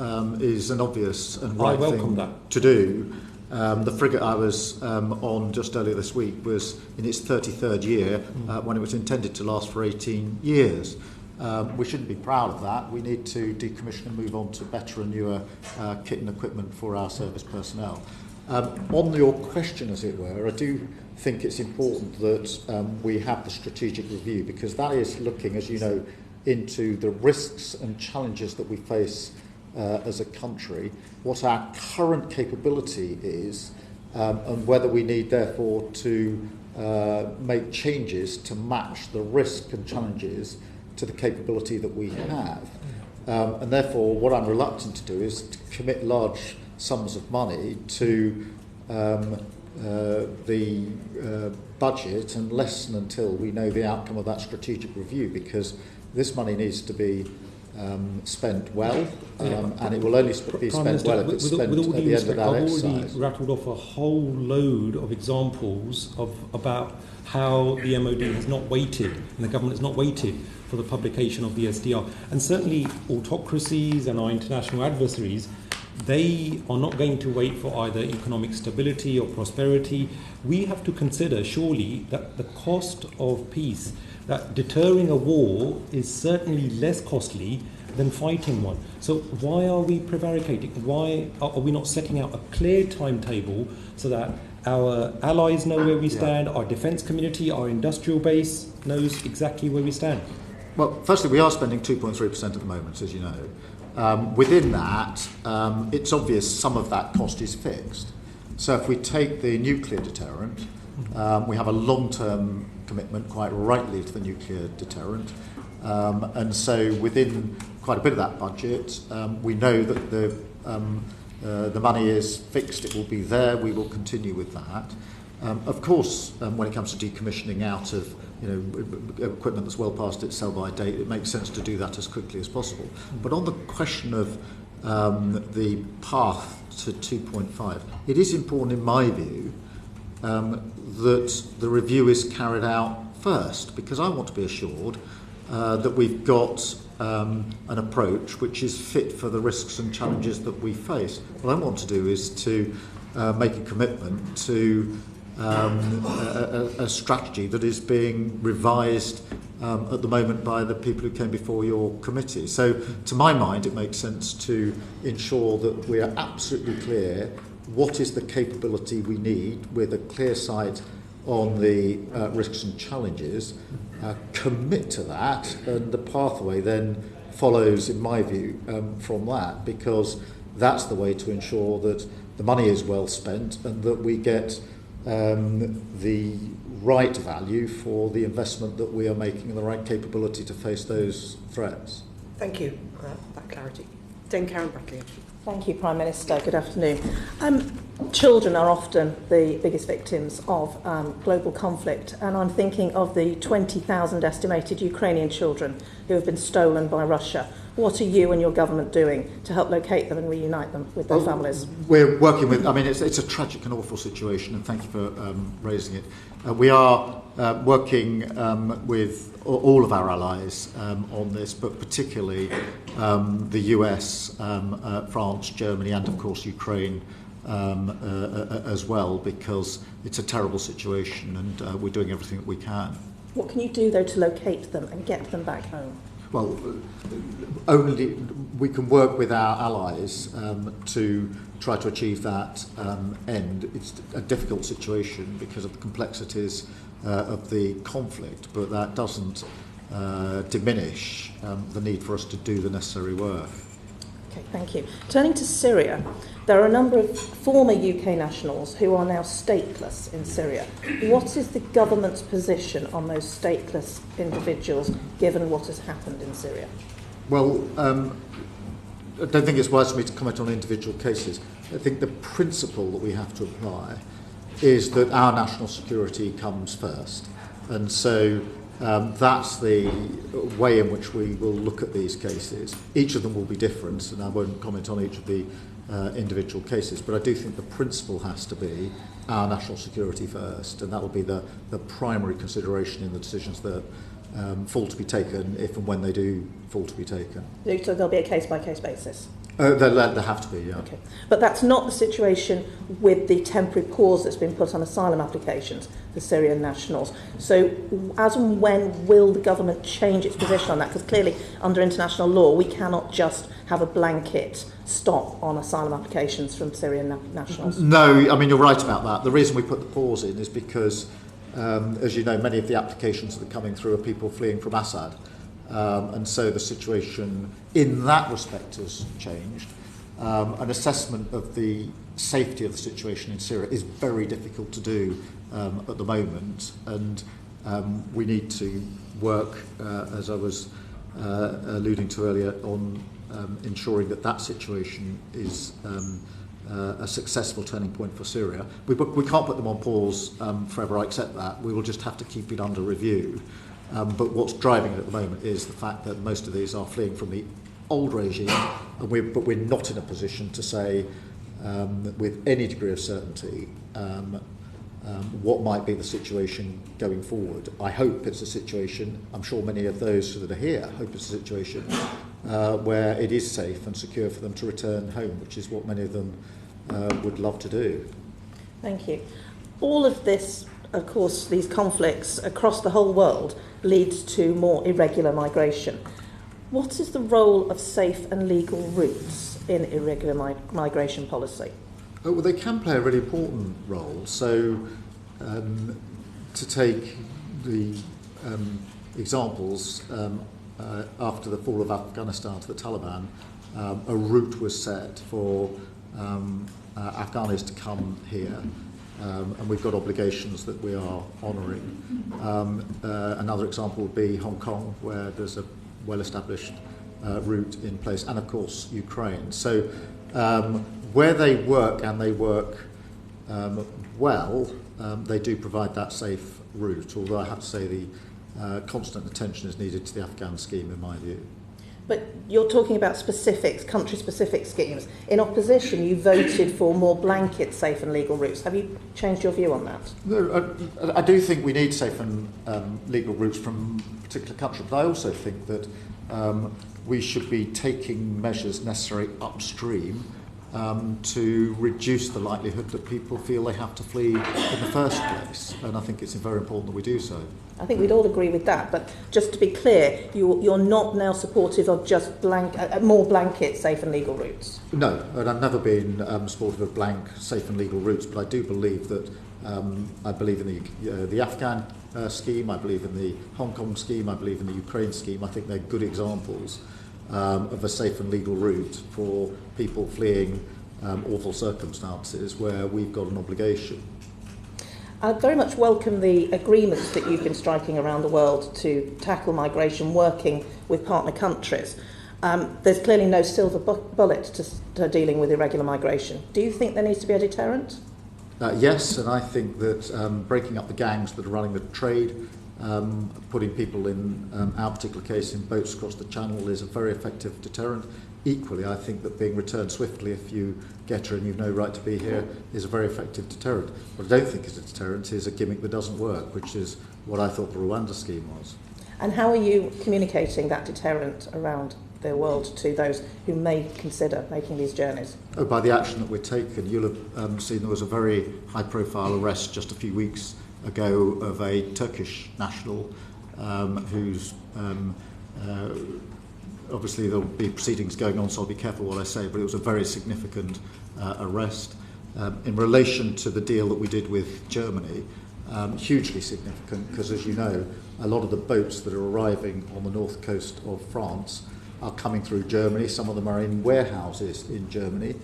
S2: is an obvious and right thing to do. The frigate I was on just earlier this week was in its 33rd year when it was intended to last for 18 years. We shouldn't be proud of that. We need to decommission and move on to better and newer kit and equipment for our service personnel. On your question, as it were, I do think it's important that we have the strategic review, because that is looking, as you know, into the risks and challenges that we face as a country, what our current capability is, and whether we need, therefore, to make changes to match the risk and challenges to the capability that we have. And therefore, what I'm reluctant to do is to commit large sums of money to the budget unless and until we know the outcome of that strategic review, because this money needs to be spent well, and it will only be spent well if it's spent at the end of that exercise.
S12: I've already rattled off a whole load of examples about how the MOD has not waited, and the government has not waited for the publication of the SDR. And certainly autocracies and our international adversaries, they are not going to wait for either economic stability or prosperity. We have to consider, surely, that the cost of peace, that deterring a war is certainly less costly than fighting one. So why are we prevaricating? Why are we not setting out a clear timetable so that our allies know where we stand, our defence community, our industrial base knows exactly where we stand?
S2: Well, firstly, we are spending 2.3% at the moment, as you know. Within that, it's obvious some of that cost is fixed. So if we take the nuclear deterrent, we have a long-term commitment, quite rightly, to the nuclear deterrent. And so within quite a bit of that budget, we know that the money is fixed, it will be there, we will continue with that. Of course, when it comes to decommissioning out of equipment that's well past its sell-by date, it makes sense to do that as quickly as possible. But on the question of the path to 2.5, it is important, in my view, that the review is carried out first, because I want to be assured that we've got an approach which is fit for the risks and challenges that we face. What I want to do is to make a commitment to a strategy that is being revised at the moment by the people who came before your committee. So, to my mind, it makes sense to ensure that we are absolutely clear what is the capability we need, with a clear sight on the risks and challenges, commit to that, and the pathway then follows, in my view, from that, because that's the way to ensure that the money is well spent and that we get the right value for the investment that we are making and the right capability to face those threats.
S1: Thank you for that clarity. Dame Karen Bradley.
S13: Thank you, Prime Minister. Good afternoon. Children are often the biggest victims of global conflict, and I'm thinking of the 20,000 estimated Ukrainian children who have been stolen by Russia. What are you and your government doing to help locate them and reunite them with their families?
S2: We're working with, it's a tragic and awful situation, and thank you for raising it. We are working with all of our allies on this, but particularly the US, France, Germany, and of course Ukraine as well, because it's a terrible situation, and we're doing everything that we can.
S13: What can you do, though, to locate them and get them back home?
S2: Well, only we can work with our allies to try to achieve that end. It's a difficult situation because of the complexities of the conflict, but that doesn't diminish the need for us to do the necessary work.
S13: Okay, thank you. Turning to Syria, there are a number of former UK nationals who are now stateless in Syria. What is the government's position on those stateless individuals, given what has happened in Syria?
S2: Well, I don't think it's wise for me to comment on individual cases. I think the principle that we have to apply is that our national security comes first. And so that's the way in which we will look at these cases. Each of them will be different, and I won't comment on each of the individual cases, but I do think the principle has to be our national security first, and that will be the primary consideration in the decisions that fall to be taken, if and when they do fall to be taken.
S13: So there'll be a case-by-case basis?
S2: There have to be, yeah.
S13: Okay. But that's not the situation with the temporary pause that's been put on asylum applications for Syrian nationals. So as and when will the government change its position on that? Because clearly, under international law, we cannot just have a blanket stop on asylum applications from Syrian nationals.
S2: No, you're right about that. The reason we put the pause in is because, as you know, many of the applications that are coming through are people fleeing from Assad. And so the situation in that respect has changed. An assessment of the safety of the situation in Syria is very difficult to do at the moment, and we need to work, as I was alluding to earlier, on ensuring that situation is a successful turning point for Syria. We can't put them on pause forever, I accept that. We will just have to keep it under review. But what's driving it at the moment is the fact that most of these are fleeing from the old regime, but we're not in a position to say with any degree of certainty what might be the situation going forward. I hope it's a situation, I'm sure many of those that are here hope it's a situation where it is safe and secure for them to return home, which is what many of them would love to do.
S13: Thank you. All of this, of course, these conflicts across the whole world leads to more irregular migration. What is the role of safe and legal routes in irregular migration policy?
S2: Oh, well, they can play a really important role. So, to take the examples, after the fall of Afghanistan to the Taliban, a route was set for Afghans to come here. and we've got obligations that we are honouring. Another example would be Hong Kong, where there's a well-established route in place, and of course Ukraine. So where they work, and they work well, they do provide that safe route, although I have to say the constant attention is needed to the Afghan scheme, in my view.
S13: But you're talking about specifics, country-specific schemes. In opposition, you voted for more blanket safe and legal routes. Have you changed your view on that?
S2: No, I do think we need safe and legal routes from a particular country, but I also think that we should be taking measures necessary upstream to reduce the likelihood that people feel they have to flee in the first place. And I think it's very important that we do so.
S13: I think we'd all agree with that, but just to be clear, you're not now supportive of just more blanket safe and legal routes?
S2: No, and I've never been supportive of blank safe and legal routes, but I do believe that I believe in the Afghan scheme, I believe in the Hong Kong scheme, I believe in the Ukraine scheme. I think they're good examples of a safe and legal route for people fleeing awful circumstances where we've got an obligation.
S13: I very much welcome the agreements that you've been striking around the world to tackle migration, working with partner countries. There's clearly no silver bullet to dealing with irregular migration. Do you think there needs to be a deterrent?
S2: Yes, and I think that breaking up the gangs that are running the trade, putting people in our particular case in boats across the channel is a very effective deterrent. Equally, I think that being returned swiftly if you get here and you've no right to be here is a very effective deterrent. What I don't think is a deterrent is a gimmick that doesn't work, which is what I thought the Rwanda scheme was.
S13: And how are you communicating that deterrent around the world to those who may consider making these journeys?
S2: Oh, by the action that we're taking. You'll have seen there was a very high-profile arrest just a few weeks ago of a Turkish national who's obviously there'll be proceedings going on, so I'll be careful what I say, but it was a very significant arrest. In relation to the deal that we did with Germany, hugely significant, because as you know, a lot of the boats that are arriving on the north coast of France are coming through Germany. Some of them are in warehouses in Germany,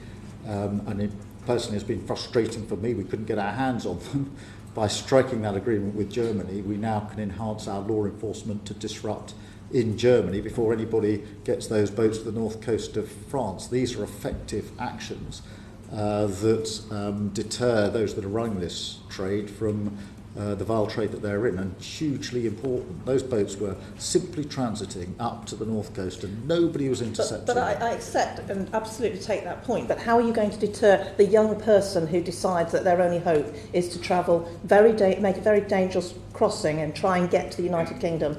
S2: and it personally has been frustrating for me. We couldn't get our hands on them. By striking that agreement with Germany, we now can enhance our law enforcement to disrupt in Germany before anybody gets those boats to the north coast of France. These are effective actions that deter those that are running this trade from the vile trade that they're in, and hugely important. Those boats were simply transiting up to the north coast and nobody was intercepting.
S13: But I accept and absolutely take that point, but how are you going to deter the young person who decides that their only hope is to travel, make a very dangerous crossing and try and get to the United Kingdom?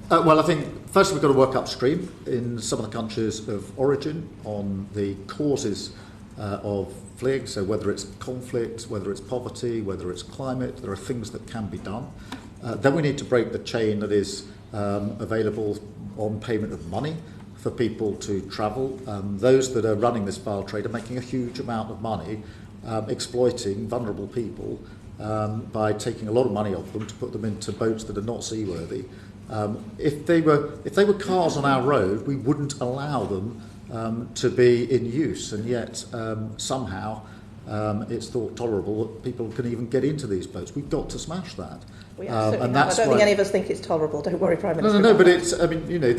S2: Well, I think first we've got to work upstream in some of the countries of origin on the causes of fleeing, so whether it's conflict, whether it's poverty, whether it's climate, there are things that can be done. Then we need to break the chain that is available on payment of money for people to travel. Those that are running this vile trade are making a huge amount of money exploiting vulnerable people by taking a lot of money off them to put them into boats that are not seaworthy. If they were cars on our road, we wouldn't allow them to be in use, and yet somehow it's thought tolerable that people can even get into these boats. We've got to smash that.
S13: We absolutely have. I don't think any of us think it's tolerable. Don't worry, Prime Minister.
S2: No, but it's, I mean, you know,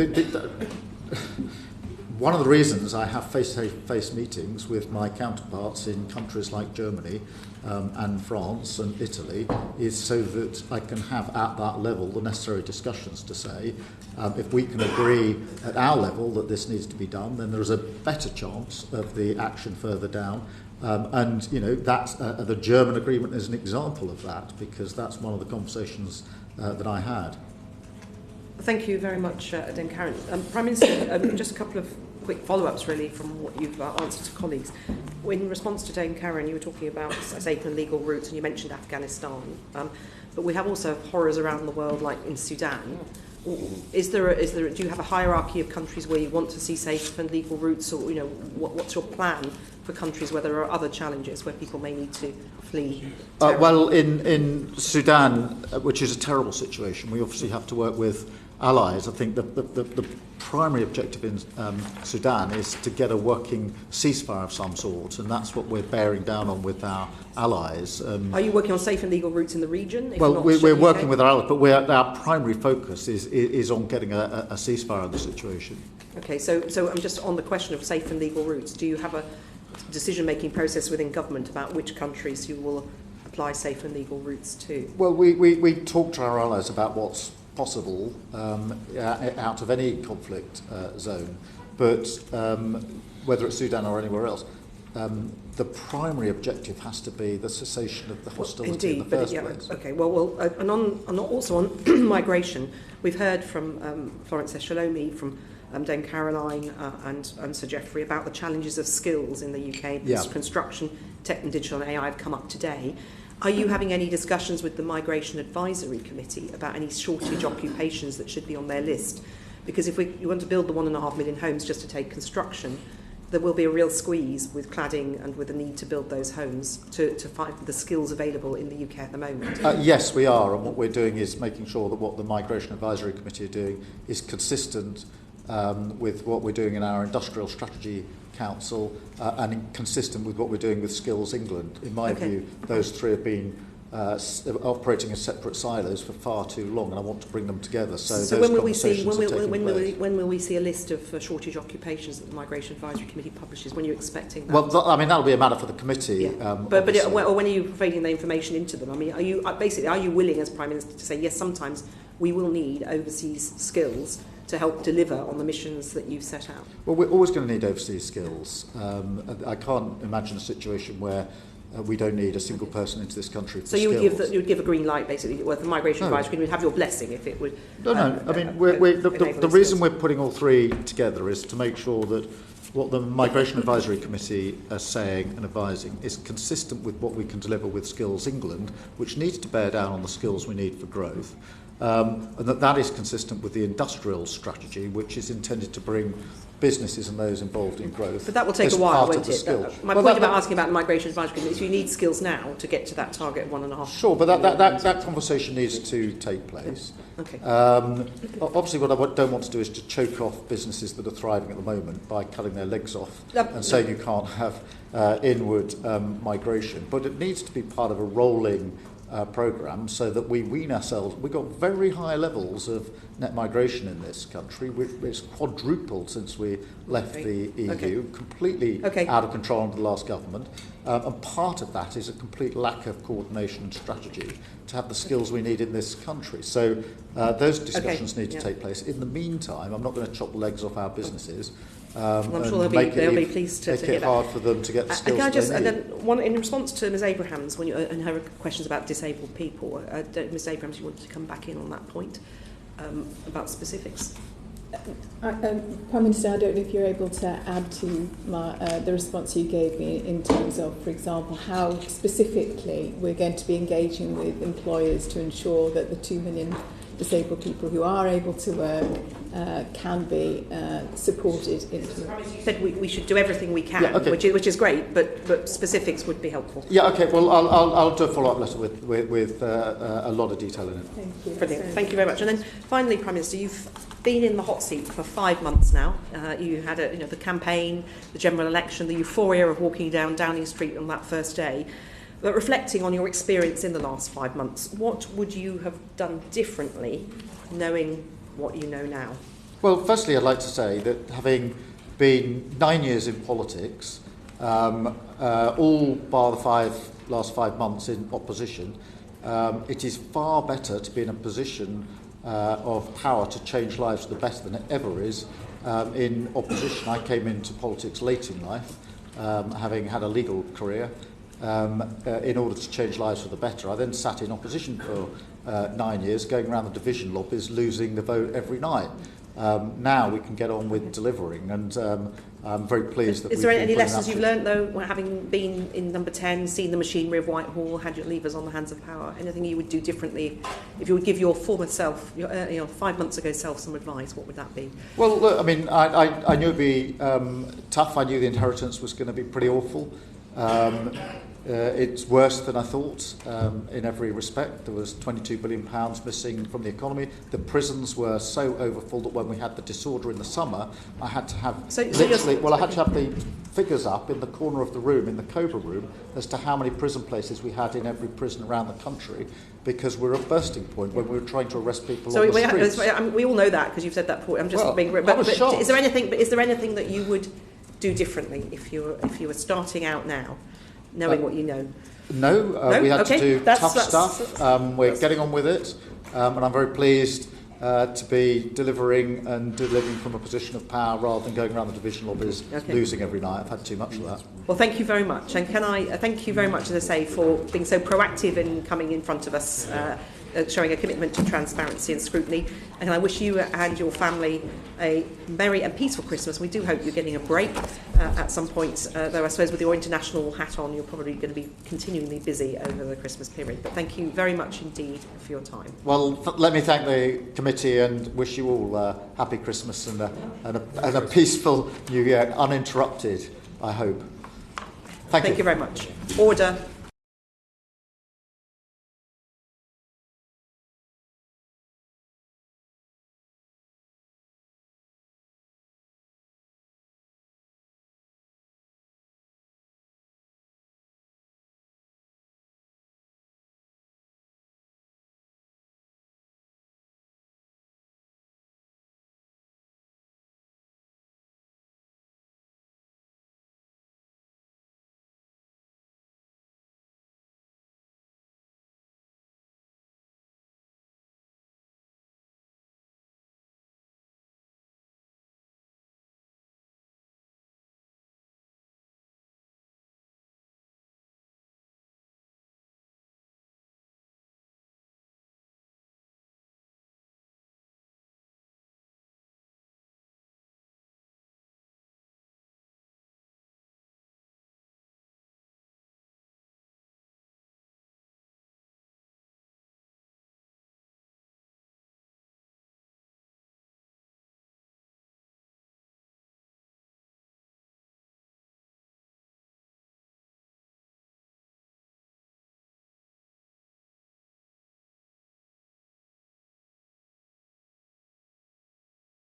S2: one of the reasons I have face-to-face meetings with my counterparts in countries like Germany and France and Italy is so that I can have at that level the necessary discussions to say if we can agree at our level that this needs to be done, then there's a better chance of the action further down. And, you know, that's, the German agreement is an example of that, because that's one of the conversations that I had.
S1: Thank you very much, Dame Karen. Prime Minister, just a couple of quick follow-ups, really, from what you've answered to colleagues. In response to Dame Karen, you were talking about safe and legal routes, and you mentioned Afghanistan. But we have also horrors around the world, like in Sudan. Do you have a hierarchy of countries where you want to see safe and legal routes, or, you know, what's your plan for countries where there are other challenges where people may need to flee?
S2: Well, in Sudan, which is a terrible situation, we obviously have to work with allies. I think the primary objective in Sudan is to get a working ceasefire of some sort, and that's what we're bearing down on with our allies.
S1: Are you working on safe and legal routes in the region?
S2: Well, we're working with our allies, but our primary focus is on getting a ceasefire of the situation.
S1: Okay, so I'm just on the question of safe and legal routes. Do you have a decision-making process within government about which countries you will apply safe and legal routes to?
S2: Well, we talk to our allies about what's possible out of any conflict zone, but whether it's Sudan or anywhere else, the primary objective has to be the cessation of the hostility in the first place.
S1: Okay, and also on migration, we've heard from Florence Eshalomi, from Dame Caroline and Sir Geoffrey about the challenges of skills in the UK. Because construction, tech and digital and AI have come up today. Are you having any discussions with the Migration Advisory Committee about any shortage occupations that should be on their list? Because if you want to build the 1.5 million homes just to take construction, there will be a real squeeze with cladding and with the need to build those homes to find the skills available in the UK at the moment.
S2: Yes, we are, and what we're doing is making sure that what the Migration Advisory Committee are doing is consistent with what we're doing in our Industrial Strategy Council and consistent with what we're doing with Skills England. In my view, those three have been operating as separate silos for far too long, and I want to bring them together. So
S1: when will we see a list of shortage occupations that the Migration Advisory Committee publishes? When are you expecting that?
S2: Well, that'll be a matter for the committee.
S1: But when are you providing the information into them? I mean, are you willing as Prime Minister to say yes? Sometimes we will need overseas skills to help deliver on the missions that you've set out?
S2: Well, we're always going to need overseas skills. I can't imagine a situation where we don't need a single person into this country for skills.
S1: So you would give a green light, basically, well, the Migration Advisory would have your blessing if it would...
S2: No. I mean, the reason we're putting all three together is to make sure that what the Migration Advisory Committee are saying and advising is consistent with what we can deliver with Skills England, which needs to bear down on the skills we need for growth. And that is consistent with the industrial strategy, which is intended to bring businesses and those involved in growth.
S1: But that will take a while, won't it? My point about asking about the Migration Advisory Committee is you need skills now to get to that target of 1.5.
S2: Sure, but that conversation needs to take place.
S1: Okay.
S2: Obviously, what I don't want to do is to choke off businesses that are thriving at the moment by cutting their legs off and saying you can't have inward migration. But it needs to be part of a rolling programme so that we wean ourselves. We've got very high levels of net migration in this country. It's quadrupled since we left the EU, completely out of control under the last government. And part of that is a complete lack of coordination and strategy to have the skills we need in this country. So those discussions need to take place. In the meantime, I'm not going to chop the legs off our businesses.
S1: I'm sure they'll be pleased to hear that.
S2: Make it hard for them to get the skills they need.
S1: And then in response to Ms Abrahams and her questions about disabled people, Ms Abrahams, you wanted to come back in on that point about specifics.
S8: Prime Minister, I don't know if you're able to add to the response you gave me in terms of, for example, how specifically we're going to be engaging with employers to ensure that the 2 million disabled people who are able to work can be supported.
S1: You said we should do everything we can, which is great, but specifics would be helpful.
S2: Yeah, okay. Well, I'll do a follow-up letter with a lot of detail in it.
S8: Thank you.
S1: Brilliant. Thank you very much. And then finally, Prime Minister, you've been in the hot seat for 5 months now. You had the campaign, the general election, the euphoria of walking down Downing Street on that first day. But reflecting on your experience in the last 5 months, what would you have done differently, knowing what you know now?
S2: Well, firstly, I'd like to say that having been 9 years in politics, all bar the last 5 months in opposition, it is far better to be in a position of power to change lives for the better than it ever is in opposition. I came into politics late in life, having had a legal career, in order to change lives for the better. I then sat in opposition for 9 years, going around the division lobbies, losing the vote every night. Now we can get on with delivering, and I'm very pleased that.
S1: Is there any lessons you've learned, though, having been in Number 10, seen the machinery of Whitehall, had your levers on the hands of power? Anything you would do differently if you would give your former self, your 5 months ago self, some advice? What would that be?
S2: Well, look, I mean, I knew it'd be tough. I knew the inheritance was going to be pretty awful. It's worse than I thought in every respect. There was £22 billion missing from the economy. The prisons were so overfull that when we had the disorder in the summer, I had to have I had to have the figures up in the corner of the room, in the Cobra room, as to how many prison places we had in every prison around the country, because we're at bursting point when we were trying to arrest people on the streets.
S1: We all know that because you've said that before. I'm just being. But is there anything that you would do differently if you were starting out now, knowing what you know?
S2: No, we had to do tough stuff. We're getting on with it, and I'm very pleased to be delivering from a position of power rather than going around the division lobbies losing every night. I've had too much of that.
S1: Well, thank you very much, and can I thank you very much, as I say, for being so proactive in coming in front of us, showing a commitment to transparency and scrutiny. And I wish you and your family a merry and peaceful Christmas. We do hope you're getting a break at some point, though I suppose with your international hat on, you're probably going to be continually busy over the Christmas period. But thank you very much indeed for your time.
S2: Well, let me thank the committee and wish you all a happy Christmas and a peaceful New Year, uninterrupted, I hope. Thank you.
S1: Thank you very much. Order.